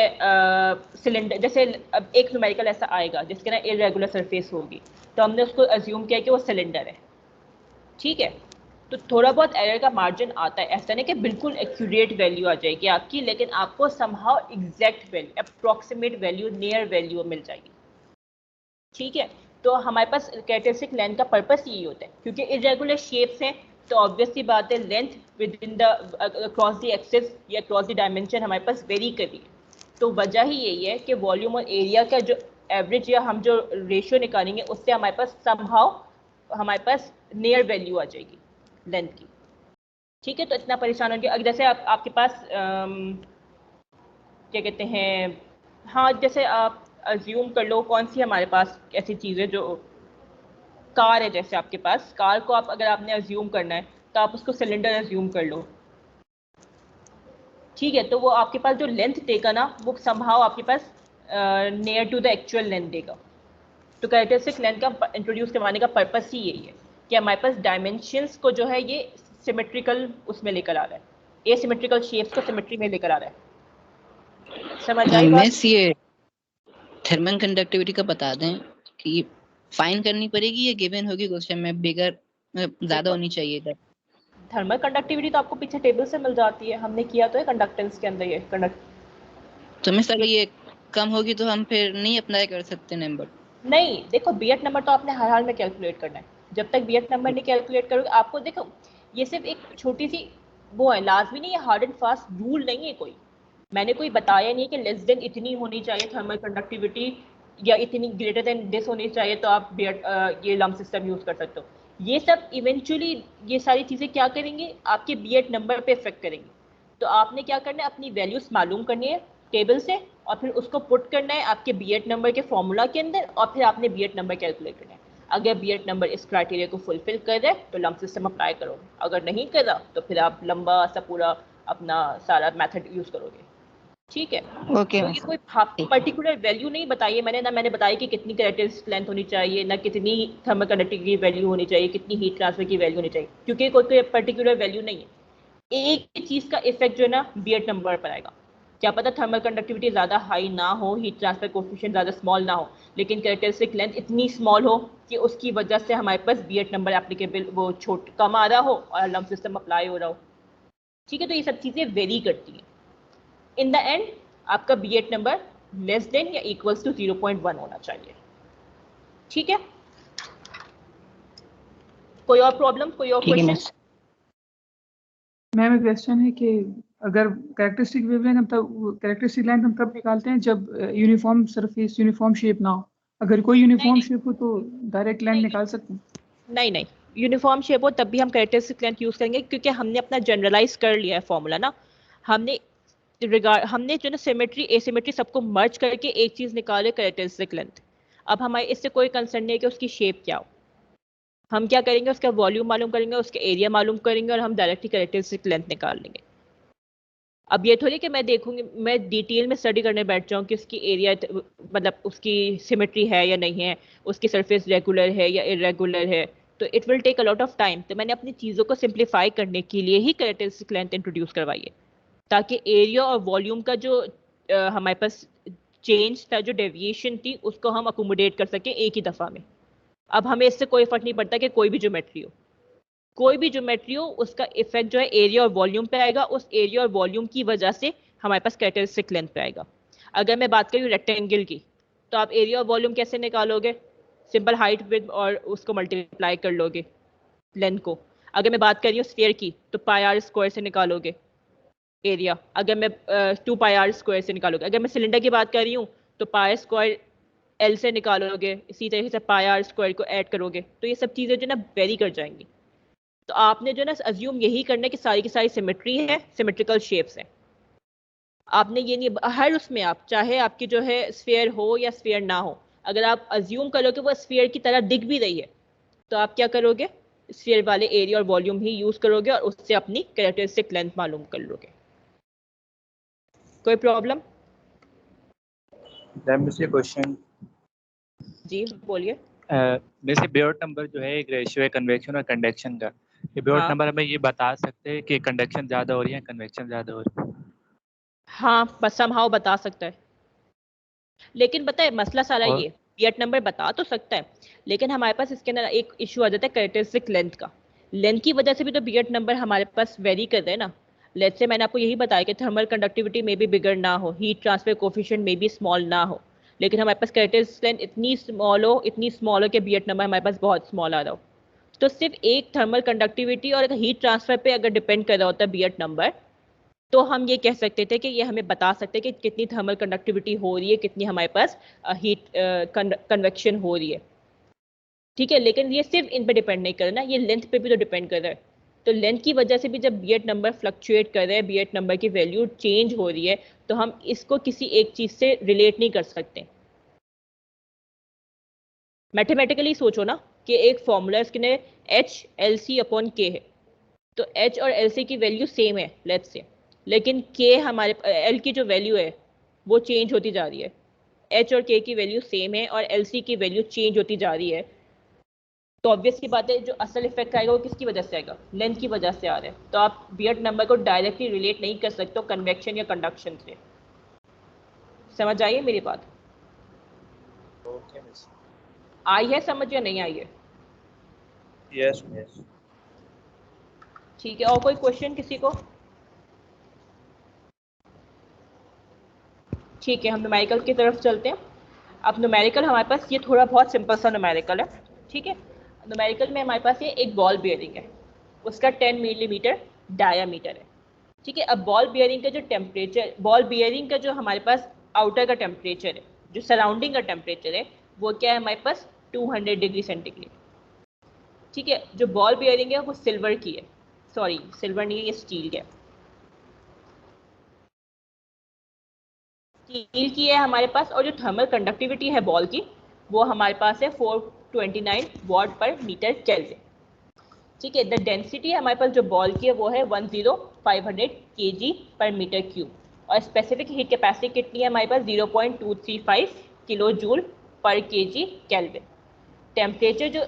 सिलेंडर, जैसे अब एक न्यूमेरिकल ऐसा आएगा जिसके ना इरेगुलर सरफेस होगी, तो हमने उसको अज्यूम किया कि वो सिलेंडर है, ठीक है। तो थोड़ा बहुत एरर का मार्जिन आता है, ऐसा नहीं कि बिल्कुल एक्यूरेट वैल्यू आ जाएगी आपकी, लेकिन आपको somehow exact value, approximate value, near value मिल जाएगी, ठीक है। तो हमारे पास कैरेक्टरिस्टिक लेंथ का पर्पस यही होता है, क्योंकि इरेगुलर शेप्स हैं तो ऑब्वियसली बात है length with in the across the axis या अक्रॉस द डायमेंशन हमारे पास वेरी कर रही है। तो वजह ही यही है कि वॉल्यूम और एरिया का जो एवरेज या हम जो रेशियो निकालेंगे उससे हमारे पास समहाउ हमारे पास नियर वैल्यू आ जाएगी लेंथ की, ठीक है। तो इतना परेशान होंगे। अगर जैसे आपके पास क्या कहते हैं, हाँ जैसे आप अज्यूम कर लो कौन सी हमारे पास ऐसी चीज़ें, जो कार है, जैसे आपके पास कार को आप अगर आपने अज्यूम करना है तो आप उसको सिलेंडर अज्यूम कर लो, ठीक है। तो वो आपके पास जो लेंथ देगा ना वो समहाउ आपके पास near to the actual length देगा। तो कैरेक्टरिस्टिक लेंथ का इंट्रोड्यूस करवाने का पर्पस ही यही है कि हमारे पास डायमेंशंस को जो है ये सिमेट्रिकल उसमें लेकर आ रहा है, एसिमेट्रिकल शेप्स को सिमेट्री में लेकर आ रहा है। समझ आई बात? मिस ये थर्मल कंडक्टिविटी का बता दें कि फाइन करनी पड़ेगी या गिवन होगी क्वेश्चन में, बिगर ज्यादा होनी चाहिए था। थर्मल कंडक्टिविटी तो आपको पीछे टेबल से मिल जाती है, हमने किया तो है कंडक्टेंस के अंदर ये तो मिस अगर ये कम होगी तो हम फिर नहीं अप्लाई कर सकते नंबर? नहीं, देखो बीएट नंबर तो आपने हर हाल में कैलकुलेट करना है। जब तक बीएट नंबर नहीं कैलकुलेट करोगे आपको, देखो ये सिर्फ एक छोटी सी वो है, लाजमी नहीं है, हार्ड एंड फास्ट रूल नहीं है कोई। मैंने कोई बताया नहीं कि लेस देन इतनी होनी चाहिए थर्मल कंडक्टिविटी या इतनी ग्रेटर देन दिस होनी चाहिए तो आप ये लम्प सिस्टम यूज कर सकते हो। ये सब इवेंचुअली ये सारी चीज़ें क्या करेंगे, आपके बीएट नंबर पे इफेक्ट करेंगे। तो आपने क्या करना है, अपनी वैल्यूज मालूम करनी है टेबल से और फिर उसको पुट करना है आपके बीएट नंबर के फॉर्मूला के अंदर और फिर आपने बीएट नंबर कैलकुलेट करना है। अगर बीएट नंबर इस क्राइटेरिया को फुलफिल कर रहा है तो लम्प सिस्टम अप्लाई करोगे, अगर नहीं कर रहा तो फिर आप लंबा सा पूरा अपना सारा मेथड यूज करोगे, ठीक है। ओके तो ये कोई पर्टिकुलर वैल्यू नहीं बताई है मैंने, ना मैंने बताया कि कितनी कैरेक्टरिस्टिक लेंथ होनी चाहिए, ना कितनी थर्मल कंडक्टिविटी की वैल्यू होनी चाहिए, कितनी हीट ट्रांसफर की वैल्यू होनी चाहिए, क्योंकि कोई पर्टिकुलर वैल्यू नहीं है। एक ही चीज़ का इफेक्ट जो है ना बीएट नंबर पर आएगा। क्या पता थर्मल कंडक्टिविटी ज़्यादा हाई ना हो, हीट ट्रांसफर कोफिशिएंट ज़्यादा स्मॉल ना हो, लेकिन कैरेक्टरिस्टिक लेंथ इतनी स्मॉल हो कि उसकी वजह से हमारे पास बीएट नंबर एप्लीकेबल वो कम आ रहा हो और लम्प सिस्टम अप्लाई हो रहा हो, ठीक है। तो ये सब चीज़ें वेरी करती हैं। इन द एंड आपका बीएट नंबर लेस देन या इक्वल्स टू 0.1 होना चाहिए, ठीक है। कोई और प्रॉब्लम, कोई और ठीक है क्वेश्चन? मिस। मैम एक क्वेश्चन है कि अगर कैरेक्टरिस्टिक वेवलेंथ हम तब कैरेक्टरिस्टिक लेंथ हम तब निकालते हैं जब यूनिफॉर्म सरफेस यूनिफॉर्म शेप ना हो। अगर कोई यूनिफॉर्म शेप हो तो डायरेक्ट लेंथ निकाल सकते हैं? नहीं, यूनिफॉर्म शेप हो तब भी हम कैरेक्टरिस्टिक लेंथ यूज करेंगे, क्योंकि हमने अपना जनरलाइज कर लिया है फॉर्मूला ना। हमने जो ना सिमेट्री एसिमेट्री सबको मर्ज करके एक चीज निकाले, कैरेक्टरिस्टिक लेंथ। अब हमारे इससे कोई कंसर्न नहीं है कि उसकी शेप क्या हो, हम क्या करेंगे, उसका वॉल्यूम मालूम करेंगे, उसके एरिया मालूम करेंगे और हम डायरेक्टली कैरेक्टरिस्टिक लेंथ निकाल लेंगे। अब ये थोड़ी कि मैं देखूंगी, मैं डिटेल में स्टडी करने बैठ जाऊँ कि उसकी एरिया मतलब उसकी सिमेट्री है या नहीं है, उसकी सरफेस रेगुलर है या इरेगुलर है, तो it will take a lot of time. तो मैंने अपनी चीज़ों को सिंप्लीफाई करने के लिए ही कैरेक्टरिस्टिक लेंथ इंट्रोड्यूस करवाई है, ताकि एरिया और वॉल्यूम का जो हमारे पास चेंज था, जो डेविएशन थी, उसको हम अकोमोडेट कर सके एक ही दफ़ा में। अब हमें इससे कोई फर्क नहीं पड़ता कि कोई भी ज्योमेट्री हो, कोई भी ज्योमेट्री हो, उसका इफेक्ट जो है एरिया और वॉल्यूम पे आएगा, उस एरिया और वॉल्यूम की वजह से हमारे पास कैरेक्टरिस्टिक लेंथ पे आएगा। अगर मैं बात करूँ रेक्टेंगल की, तो आप एरिया और वॉल्यूम कैसे निकालोगे, सिंपल हाइट विड्थ और उसको मल्टीप्लाई कर लोगे लेंथ को। अगर मैं बात कर रही हूँ स्फीयर की तो पाई आर स्क्वायर से निकालोगे एरिया, अगर मैं 2 पाई आर स्क्वायर से निकालोगे। अगर मैं सिलेंडर की बात कर रही हूँ तो पाई स्क्वायर एल से निकालोगे, इसी तरीके से पाई आर स्क्वायर को ऐड करोगे। तो ये सब चीज़ें जो ना वेरी कर जाएंगी। तो आपने जो ना अज्यूम यही करना है कि सारी की सारी सिमेट्री है, सिमेट्रिकल शेप्स हैं। आपने ये नहीं, हर उसमें आप चाहे आपकी जो है स्फीयर हो या स्फीयर ना हो, अगर आप अज्यूम करोगे वो स्फीयर की तरह दिख भी रही है तो आप क्या करोगे, स्फीयर वाले एरिया और वॉल्यूम ही यूज करोगे और उससे अपनी कैरेक्टरिस्टिक लेंथ मालूम कर लोगे। कोई प्रॉब्लम? क्वेश्चन जी बोलिए। वैसे बियर्ड नंबर जो है एक रेशियो है कन्वेक्शन और कंडक्शन का। ये बियर्ड हाँ नंबर हमें ये बता सकते हैं कि कंडक्शन ज़्यादा हो रही है, कन्वेक्शन ज़्यादा हो रही है? हाँ बस समहाउ बता सकता है, लेकिन बताए मसला सारा और ये बियट नंबर बता तो सकता है, लेकिन हमारे पास इसके अंदर एक इशू आ जाता है कैरेक्टरिस्टिक लेंथ का। लेंथ की वजह से भी तो बियट नंबर हमारे पास वेरी कर रहे हैं ना। लेट्स से मैंने आपको यही बताया कि थर्मल कंडक्टिविटी में भी बिगड़ ना हो, हीट ट्रांसफर कोफिशिएंट में भी स्मॉल ना हो, लेकिन हमारे पास कैरेक्टरिस्टिक लेंथ इतनी स्मॉल हो कि बियट नंबर हमारे पास बहुत स्मॉल आ रहा हो। तो सिर्फ एक थर्मल कंडक्टिविटी और हीट ट्रांसफर पे अगर डिपेंड कर रहा होता है बियट नंबर, तो हम ये कह सकते थे कि ये हमें बता सकते हैं कि कितनी थर्मल कंडक्टिविटी हो रही है, कितनी हमारे पास हीट कन्वेक्शन हो रही है। ठीक है, लेकिन ये सिर्फ इन पे डिपेंड नहीं कर रहा ना, ये लेंथ पे भी तो डिपेंड कर रहा है। तो लेंथ की वजह से भी जब बियट नंबर फ्लक्चुएट कर रहे हैं, बियट नंबर की वैल्यू चेंज हो रही है, तो हम इसको किसी एक चीज से रिलेट नहीं कर सकते। मैथमेटिकली सोचो ना कि एक फॉर्मूला इसके एच एल सी अपॉन के है, तो एच और एल सी की वैल्यू सेम है लेट्स से, लेकिन के हमारे एल की जो वैल्यू है वो चेंज होती जा रही है। एच और के की वैल्यू सेम है और एल सी की वैल्यू चेंज होती जा रही है, तो ऑब्वियस की बात है जो असल इफेक्ट आएगा वो किसकी वजह से आएगा, लेंथ की वजह से आ रहा है। तो आप बियट नंबर को डायरेक्टली रिलेट नहीं कर सकते हो कन्वेक्शन या कंडक्शन से। समझ आई है मेरी बात? Okay miss. आई है समझ या नहीं आई है? Yes miss. ठीक है, और कोई क्वेश्चन किसी को? ठीक है, हम न्यूमेरिकल की तरफ चलते हैं। अब न्यूमेरिकल हमारे पास ये थोड़ा बहुत सिंपल सा न्यूमेरिकल है। ठीक है, न्यूमेरिकल में हमारे पास ये एक बॉल बियरिंग है, उसका 10 मिलीमीटर डायामीटर है। ठीक है, अब बॉल बियरिंग का जो टेम्परेचर, बॉल बियरिंग का जो हमारे पास आउटर का टेम्परेचर है, जो सराउंडिंग का टेम्परेचर है, वो क्या है हमारे पास 200 डिग्री सेंटीग्रेड। ठीक है, जो बॉल बियरिंग है वो सिल्वर की है, सॉरी सिल्वर नहीं है, ये स्टील है, स्टील की है हमारे पास। और जो थर्मल कंडक्टिविटी है बॉल की, वो हमारे पास है 429 वॉट पर मीटर केल्विन। ठीक है, द डेंसिटी हमारे पास जो बॉल की है वो है 10500 kg पर मीटर क्यूब, और स्पेसिफिक हीट कैपेसिटी कितनी है हमारे पास 0.235 किलो जूल पर kg केल्विन। टेम्परेचर जो,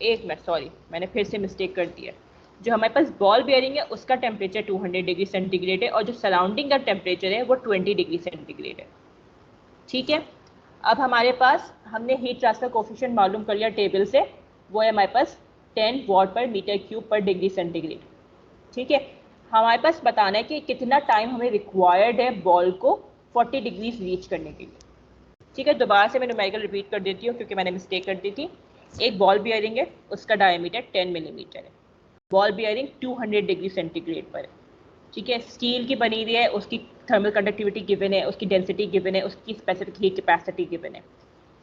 एक मिनट सॉरी मैंने फिर से मिस्टेक कर दी है, जो हमारे पास बॉल बियरिंग है उसका टेम्परेचर 200 डिग्री सेंटीग्रेड है, और जो सराउंडिंग का टेम्परेचर है वो 20 डिग्री सेंटीग्रेड है। ठीक है, अब हमारे पास हमने हीट ट्रांसफर कोफिशिएंट मालूम कर लिया टेबल से, वो है हमारे पास 10 वॉट पर मीटर क्यूब पर डिग्री सेंटीग्रेड। ठीक है, हमारे पास बताना है कि कितना टाइम हमें रिक्वायर्ड है बॉल को 40 डिग्रीज रीच करने के लिए। ठीक है, दोबारा से मैं न्यूमेरिकल रिपीट कर देती हूँ क्योंकि मैंने मिस्टेक कर दी थी। एक बॉल बियरिंग है, उसका डायमीटर 10 मिलीमीटर है, बॉल बियरिंग 200 डिग्री सेंटीग्रेड पर है। ठीक है, स्टील की बनी हुई है, उसकी थर्मल कंडक्टिविटी गिवन है, उसकी डेंसिटी गिवन है, उसकी स्पेसिफिक हीट कैपेसिटी गिवन है,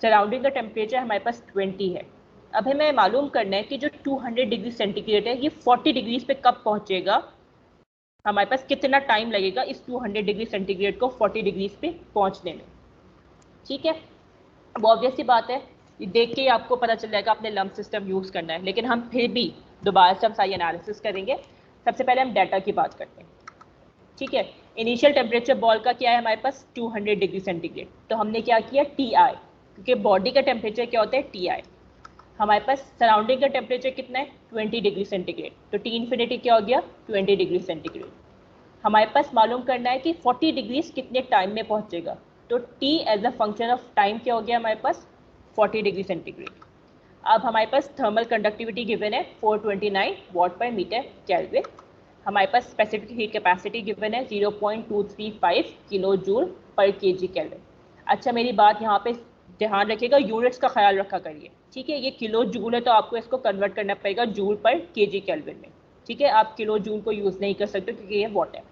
सराउंडिंग का टेम्परेचर हमारे पास 20 है। अब हमें मालूम करना है कि जो 200 डिग्री सेंटीग्रेड है ये 40 डिग्रीज पे कब पहुंचेगा, हमारे पास कितना टाइम लगेगा इस 200 डिग्री सेंटीग्रेड को 40 डिग्रीज पे पहुंचने में। ठीक है, अब ऑब्वियस सी बात है, ये देख के ही आपको पता चल जाएगा आपने लंप सिस्टम यूज करना है, लेकिन हम फिर भी दोबारा से हम सारी एनालिसिस करेंगे। सबसे पहले हम डाटा की बात करते हैं। ठीक है, इनिशियल टेम्परेचर बॉल का क्या है हमारे पास 200 डिग्री सेंटीग्रेड, तो हमने क्या किया टी आई, क्योंकि बॉडी का टेम्परेचर क्या होता है टी आई। हमारे पास सराउंडिंग का टेम्परेचर कितना है 20 डिग्री सेंटीग्रेड, तो टी इन्फिनिटी क्या हो गया 20 डिग्री सेंटीग्रेड। हमारे पास मालूम करना है कि 40 डिग्रीज कितने टाइम में पहुंचेगा, तो t as a function of time क्या हो गया हमारे पास 40 डिग्री सेंटीग्रेड। अब हमारे पास थर्मल कंडक्टिविटी गिवन है 429 वॉट पर मीटर केल्विन, हमारे पास स्पेसिफिक हीट कैपेसिटी गिवन है 0.235 किलो जूल पर केजी केल्विन। अच्छा मेरी बात यहाँ पे ध्यान रखिएगा, यूनिट्स का ख्याल रखा करिए। ठीक है, ये किलो जूल है तो आपको इसको कन्वर्ट करना पड़ेगा जूल पर केजी केल्विन में। ठीक है, आप किलो जूल को यूज़ नहीं कर सकते क्योंकि ये वॉट है।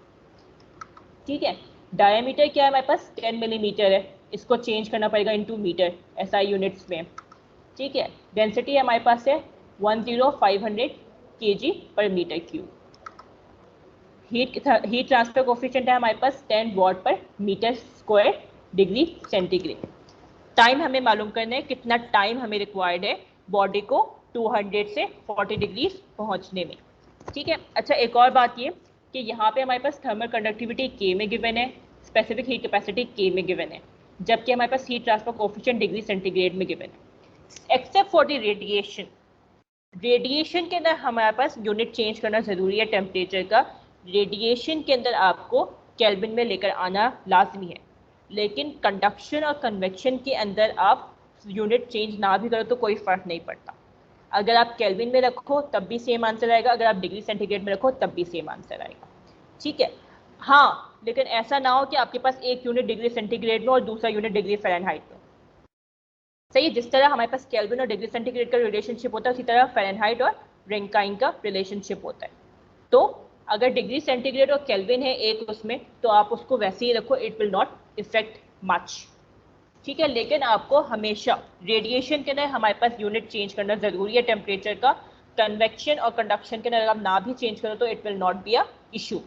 ठीक है, डायमीटर क्या है हमारे पास 10 मिलीमीटर है, इसको चेंज करना पड़ेगा इनटू मीटर एसआई यूनिट्स में। ठीक है, डेंसिटी हमारे पास है 10500 kg per metre cube. Heat transfer coefficient है हमारे पास 10 watt per metre square degree centigrade. Time हमें मालूम करना है कितना टाइम हमें रिक्वायर्ड है बॉडी को 200 से 40 डिग्री पहुंचने में। ठीक है, अच्छा एक और बात ये कि यहाँ पे हमारे पास थर्मल कंडक्टिविटी के में गिवन है, स्पेसिफिक हीट कैपेसिटी के में गिवन है, जबकि हमारे पास heat transfer coefficient degree centigrade में गिवन है, except for the radiation. Radiation के अंदर हमारे पास यूनिट चेंज करना जरूरी है टेम्परेचर का। रेडिएशन के अंदर आपको केल्विन में लेकर आना लाजमी है, लेकिन कंडक्शन और कन्वेक्शन के अंदर आप यूनिट चेंज ना भी करो तो कोई फ़र्क नहीं पड़ता। अगर आप केल्विन में रखो तब भी सेम आंसर आएगा, अगर आप डिग्री सेंटीग्रेड में रखो तब भी सेम आंसर आएगा, ठीक है। हाँ, लेकिन ऐसा ना हो कि आपके पास एक यूनिट डिग्री सेंटीग्रेड में और दूसरा यूनिट डिग्री फ़ारेनहाइट में। सही है, जिस तरह हमारे पास केल्विन और डिग्री सेंटीग्रेड का रिलेशनशिप होता है उसी तरह फ़ारेनहाइट और रैंकाइन का रिलेशनशिप होता है। तो अगर डिग्री सेंटीग्रेड और केल्विन है एक उसमें, तो आप उसको वैसे ही रखो, it will not effect much, ठीक है। लेकिन आपको हमेशा रेडिएशन के अंदर हमारे पास यूनिट चेंज करना ज़रूरी है टेम्परेचर का। कन्वेक्शन और कंडक्शन के अंदर अगर आप ना भी चेंज करो तो it will not be a issue,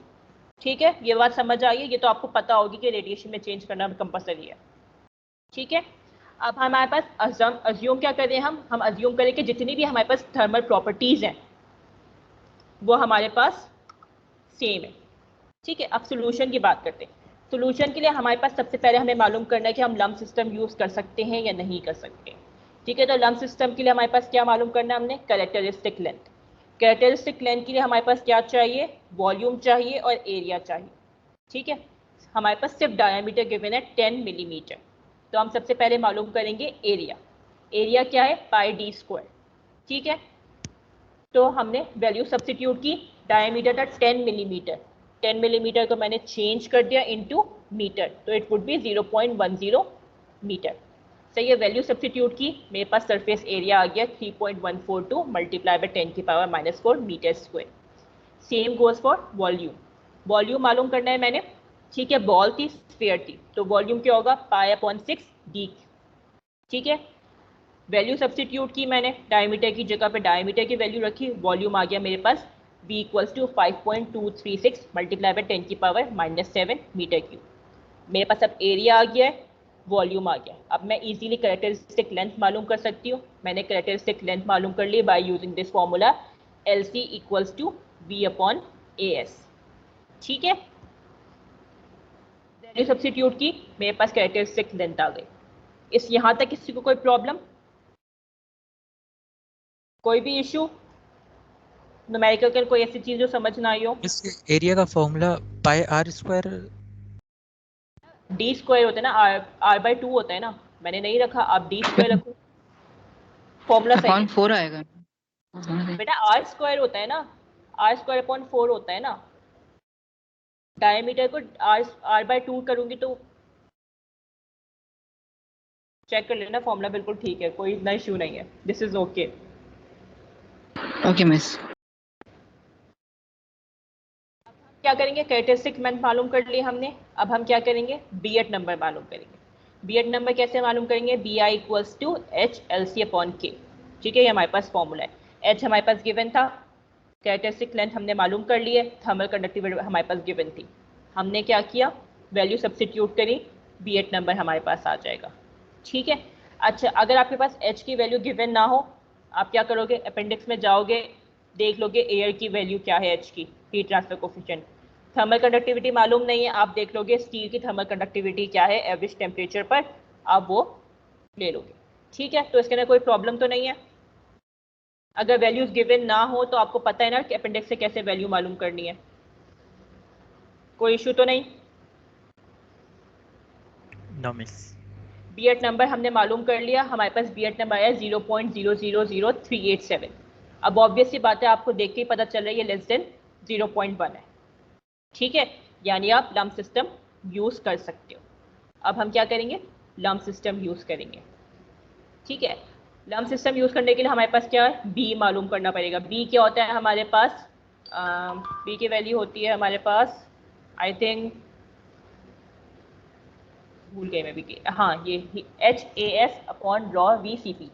ठीक है। ये बात समझ आई है, ये तो आपको पता होगी कि रेडिएशन में चेंज करना कंपलसरी है, ठीक है। अब हमारे पास अज्यूम क्या करें, हम अज्यूम करें कि जितनी भी हमारे पास थर्मल प्रॉपर्टीज़ हैं वो हमारे पास सेम है, ठीक है। अब सोल्यूशन की बात करते हैं। सोल्यूशन के लिए हमारे पास सबसे पहले हमें मालूम करना है कि हम लम्प सिस्टम यूज़ कर सकते हैं या नहीं कर सकते, ठीक है। तो लम्प सिस्टम के लिए हमारे पास क्या मालूम करना है हमने, कैरेक्टरिस्टिक लेंथ। कैरेक्टरिस्टिक लेंथ के लिए हमारे पास क्या चाहिए, वॉल्यूम चाहिए और एरिया चाहिए, ठीक है। हमारे पास सिर्फ डायमीटर गिवन है 10 मिलीमीटर, तो हम सबसे पहले मालूम करेंगे एरिया। एरिया क्या है, पाई डी स्क्वायर, ठीक है। तो हमने वैल्यू सब्स्टिट्यूट की, डायमीटर था 10 मिलीमीटर, 10 मिलीमीटर को मैंने चेंज कर दिया इनटू मीटर, तो इट वुड बी 0.10 मीटर। सही है, वैल्यू सब्स्टिट्यूट की, मेरे पास सरफेस एरिया आ गया 3.142 मल्टीप्लाई बाय 10 की power -4 metre square. Same goes for volume. Volume मालूम करना है मैंने, ठीक है। बॉल थी, स्फीयर थी, तो वॉल्यूम क्या होगा, π/6 d, ठीक है। वैल्यू सब्स्टिट्यूट की मैंने, डायमीटर की जगह पे डायमीटर की वैल्यू रखी, वॉल्यूम आ गया मेरे पास v = 5.236 मल्टीप्लाई बाय 10 की पावर -7 मीटर क्यूब। मेरे पास अब एरिया आ गया है, वॉल्यूम आ गया। अब मैं इजीली कैरेक्टरिस्टिक लेंथ मालूम कर सकती हूँ। मैंने कैरेक्टरिस्टिक लेंथ मालूम कर ली by using this formula LC = V/AS, ठीक है। वैल्यू सब्स्टिट्यूट की, मेरे पास कैरेक्टरिस्टिक लेंथ आ गई। इस यहाँ तक किसी को कोई प्रॉब्लम, कोई भी इशू, न्यूमेरिकल का कोई ऐसी चीज जो समझ ना आई हो? इस एरिया का फॉर्मूला πr²। डी स्क्वायर होता है ना, r/2 होता है ना, मैंने नहीं रखा, आप डी स्क्वायर रखो, फॉर्मूला सही है। 4 आएगा बेटा आर स्क्वायर होता है ना, r²/4 होता है ना। डायमीटर को r/2 करूंगी तो चेक कर लेना, फॉर्मूला बिल्कुल ठीक है, कोई इतना इशू नहीं है, this is okay. Okay miss. क्या करेंगे, कैरेक्टरिस्टिक लेंथ मालूम कर लिए हमने, अब हम क्या करेंगे, बीएट नंबर मालूम करेंगे। बीएट नंबर कैसे मालूम करेंगे, BI = HLC/K, ठीक है। ये हमारे पास फॉर्मूला है। H हमारे पास गिवन था, कैरेक्टरिस्टिक लेंथ हमने मालूम कर ली है, थर्मल कंडक्टिविटी हमारे पास गिवन थी, हमने क्या किया, वैल्यू सब्स्टिट्यूट करी, बीएट नंबर हमारे पास आ जाएगा, ठीक है। अच्छा, अगर आपके पास H की वैल्यू गिवन ना हो, आप क्या करोगे, अपेंडिक्स में जाओगे, देख लोगे एयर की वैल्यू क्या है, H की, heat transfer coefficient. Thermal conductivity मालूम नहीं है, आप देख लोगे स्टील की थर्मल कंडक्टिविटी क्या है एवरेज टेम्परेचर पर, आप वो ले लोगे, ठीक है। तो इसके अंदर कोई प्रॉब्लम तो नहीं है। अगर वैल्यूज गिवन ना हो तो आपको पता है ना कि अपेंडिक्स से कैसे वैल्यू मालूम करनी है, कोई इशू तो नहीं। No miss. बीएट नंबर हमने मालूम कर लिया, हमारे पास बीएट नंबर आया 0.000387। अब ऑब्वियस सी बात है, आपको देख के ही पता चल रहा है ये लेस देन 0.1 है, ठीक है। यानी आप लम्प सिस्टम यूज कर सकते हो। अब हम क्या करेंगे, लम्प सिस्टम यूज करेंगे, ठीक है। लम्प सिस्टम यूज करने के लिए हमारे पास क्या है, बी मालूम करना पड़ेगा। बी क्या होता है हमारे पास, बी की वैल्यू होती है हमारे पास, आई थिंक भूल गए मैं भी, हाँ ये HAS/ρVCP,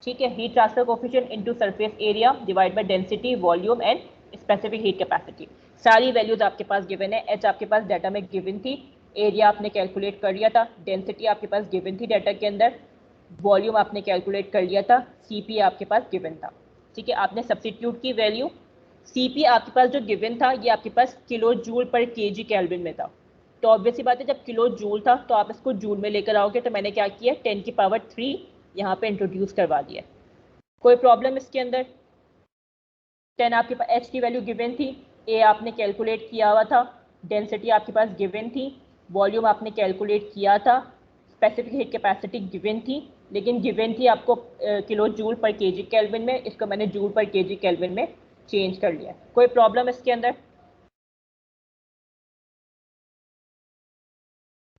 ठीक है। Heat transfer coefficient into surface area divide by density, volume and specific heat capacity. सारी वैल्यूज आपके पास गिवन है। H आपके पास डाटा में गिवन थी, एरिया आपने कैलकुलेट कर लिया था, डेंसिटी आपके पास गिवन थी डाटा के अंदर, वॉल्यूम आपने कैलकुलेट कर लिया था, CP आपके पास गिवन था, ठीक है। आपने सब्स्टिट्यूट की वैल्यू, CP आपके पास जो गिवन था ये आपके पास किलो जूल पर kg केल्विन में था, तो ऑब्वियसली बात है जब किलो जूल था तो आप इसको जूल में लेकर आओगे, तो मैंने क्या किया 10 की पावर 3 यहाँ पे इंट्रोड्यूस करवा दिया। कोई प्रॉब्लम इसके अंदर, 10 आपके पास H की वैल्यू गिवन थी, A आपने कैलकुलेट किया हुआ था, डेंसिटी आपके पास गिवन थी, वॉल्यूम आपने कैलकुलेट किया था, स्पेसिफिक हीट कैपेसिटी गिवन थी, लेकिन गिवन थी आपको किलो जूल पर केजी केल्विन में, इसको मैंने जूल पर केजी केल्विन में चेंज कर लिया। कोई प्रॉब्लम इसके अंदर,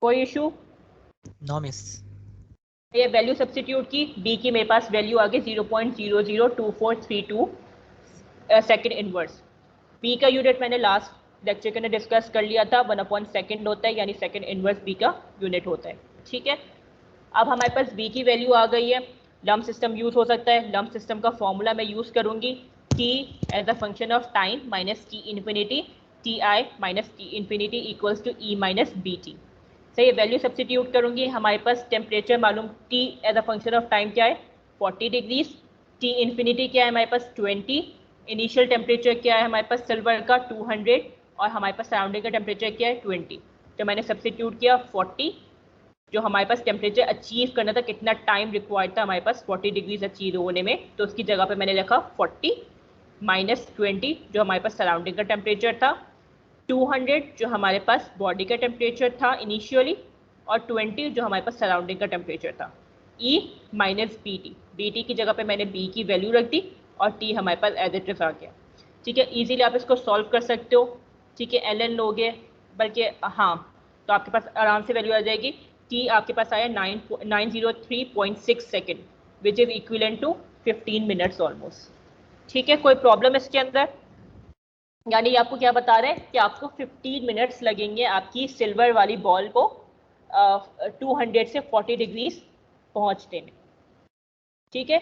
कोई इशू? No miss. ये वैल्यू सब्स्टिट्यूट की, बी की मेरे पास वैल्यू आ गई 0.002432 सेकेंड इनवर्स। बी का यूनिट मैंने लास्ट लेक्चर के अंदर डिस्कस कर लिया था, 1/2 होता है, यानी सेकेंड इनवर्स बी का यूनिट होता है। ठीक है, अब हमारे पास बी की वैल्यू आ गई है। लम्प सिस्टम यूज हो सकता है, लम्प सिस्टम का फॉर्मूला मैं यूज करूंगी, t as a function of time minus T infinity, T I minus T infinity equals to E minus B T. सही, वैल्यू सब्स्टिट्यूट करूंगी, हमारे पास टेम्परेचर मालूम, t as a function of time क्या है 40 degrees, T infinity क्या है हमारे पास 20, इनिशियल टेम्परेचर क्या है हमारे पास सिल्वर का 200, और हमारे पास सराउंडिंग का टेम्परेचर क्या है 20। तो मैंने सब्स्टिट्यूट किया 40, जो हमारे पास टेम्परेचर अचीव करना था, कितना टाइम रिक्वायर्ड था हमारे पास 40 डिग्रीज अचीव होने में, तो उसकी जगह पे मैंने लिखा 40 माइनस 20 जो हमारे पास सराउंडिंग का टेम्परेचर था, 200 जो हमारे पास बॉडी का टेम्परेचर था इनिशियली, और 20 जो हमारे पास सराउंडिंग का टेम्परेचर था। E minus B T, B T की जगह पे मैंने B की वैल्यू रख दी और T हमारे पास एज इट इज आ गया। ठीक है, इजीली आप इसको सॉल्व कर सकते हो। ठीक है, ln लोगे, बल्कि हाँ, तो आपके पास आराम से वैल्यू आ जाएगी। T आपके पास आया 903.6 second, which is equivalent to 15 minutes almost. ठीक है, कोई प्रॉब्लम इसके अंदर? यानी आपको क्या बता रहे हैं कि आपको 15 मिनट्स लगेंगे आपकी सिल्वर वाली बॉल को 200 से 40 डिग्रीज पहुंचने में। ठीक है,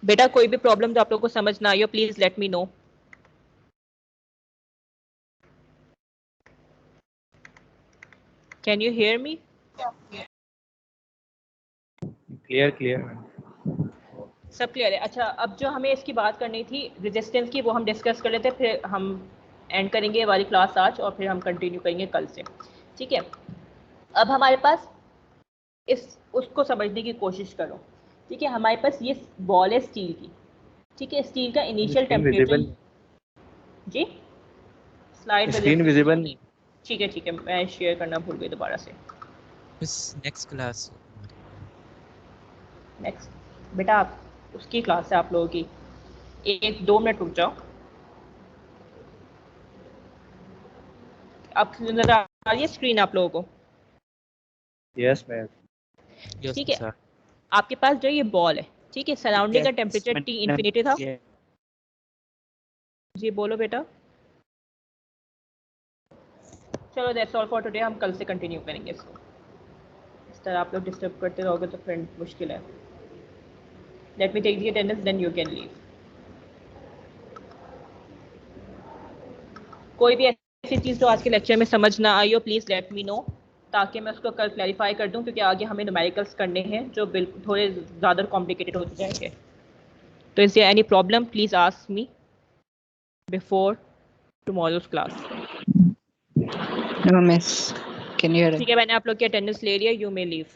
बेटा कोई भी प्रॉब्लम जो आप लोगों को समझ ना आई हो, please let me know. Can you hear me? Clear. सब क्लियर है? अच्छा, अब जो हमें इसकी बात करनी थी रेजिस्टेंस की, वो हम डिस्कस कर लेते हैं, फिर हम एंड करेंगे वाली क्लास आज और फिर हम कंटिन्यू करेंगे कल से। ठीक है, अब हमारे पास उसको समझने की कोशिश करो। ठीक है, हमारे पास ये बॉल है स्टील की। ठीक है, स्टील का इनिशियल टेम्परेचर, जी स्लाइड स्क्रीन विजिबल नहीं। ठीक है, मैं शेयर करना भूल गई दोबारा से। नेक्स्ट क्लास, नेक्स्ट बेटा आप उसकी क्लास है आप लोगों की, 1-2 मिनट रुक जाओ। अब नजर आ रही है स्क्रीन आप लोगों को? Yes ma'am. ठीक है, आपके पास जो ये बॉल है, ठीक है, सराउंडिंग का टेम्परेचर T इन्फिनिटी था। Yeah. जी बोलो बेटा। चलो दैट्स ऑल फॉर टुडे, हम कल से कंटिन्यू करेंगे इसको। इस तरह आप लोग डिस्टर्ब करते रहोगे तो फिर मुश्किल है। Let me take the attendance then you can leave. कोई भी ऐसी चीज़ जो आज के लेक्चर में समझ ना आई हो प्लीज़ लेट मी नो, ताकि मैं उसको कल क्लैरिफाई कर दूं, क्योंकि आगे हमें न्यूमेरिकल्स करने हैं जो बिल्कुल थोड़े ज़्यादा कॉम्प्लिकेटेड हो जाएंगे। तो is there any problem please ask me before tomorrow's class. No, miss. Can you hear? ठीक है, मैंने आप लोग की अटेंडेंस ले लिया, यू मे लीव।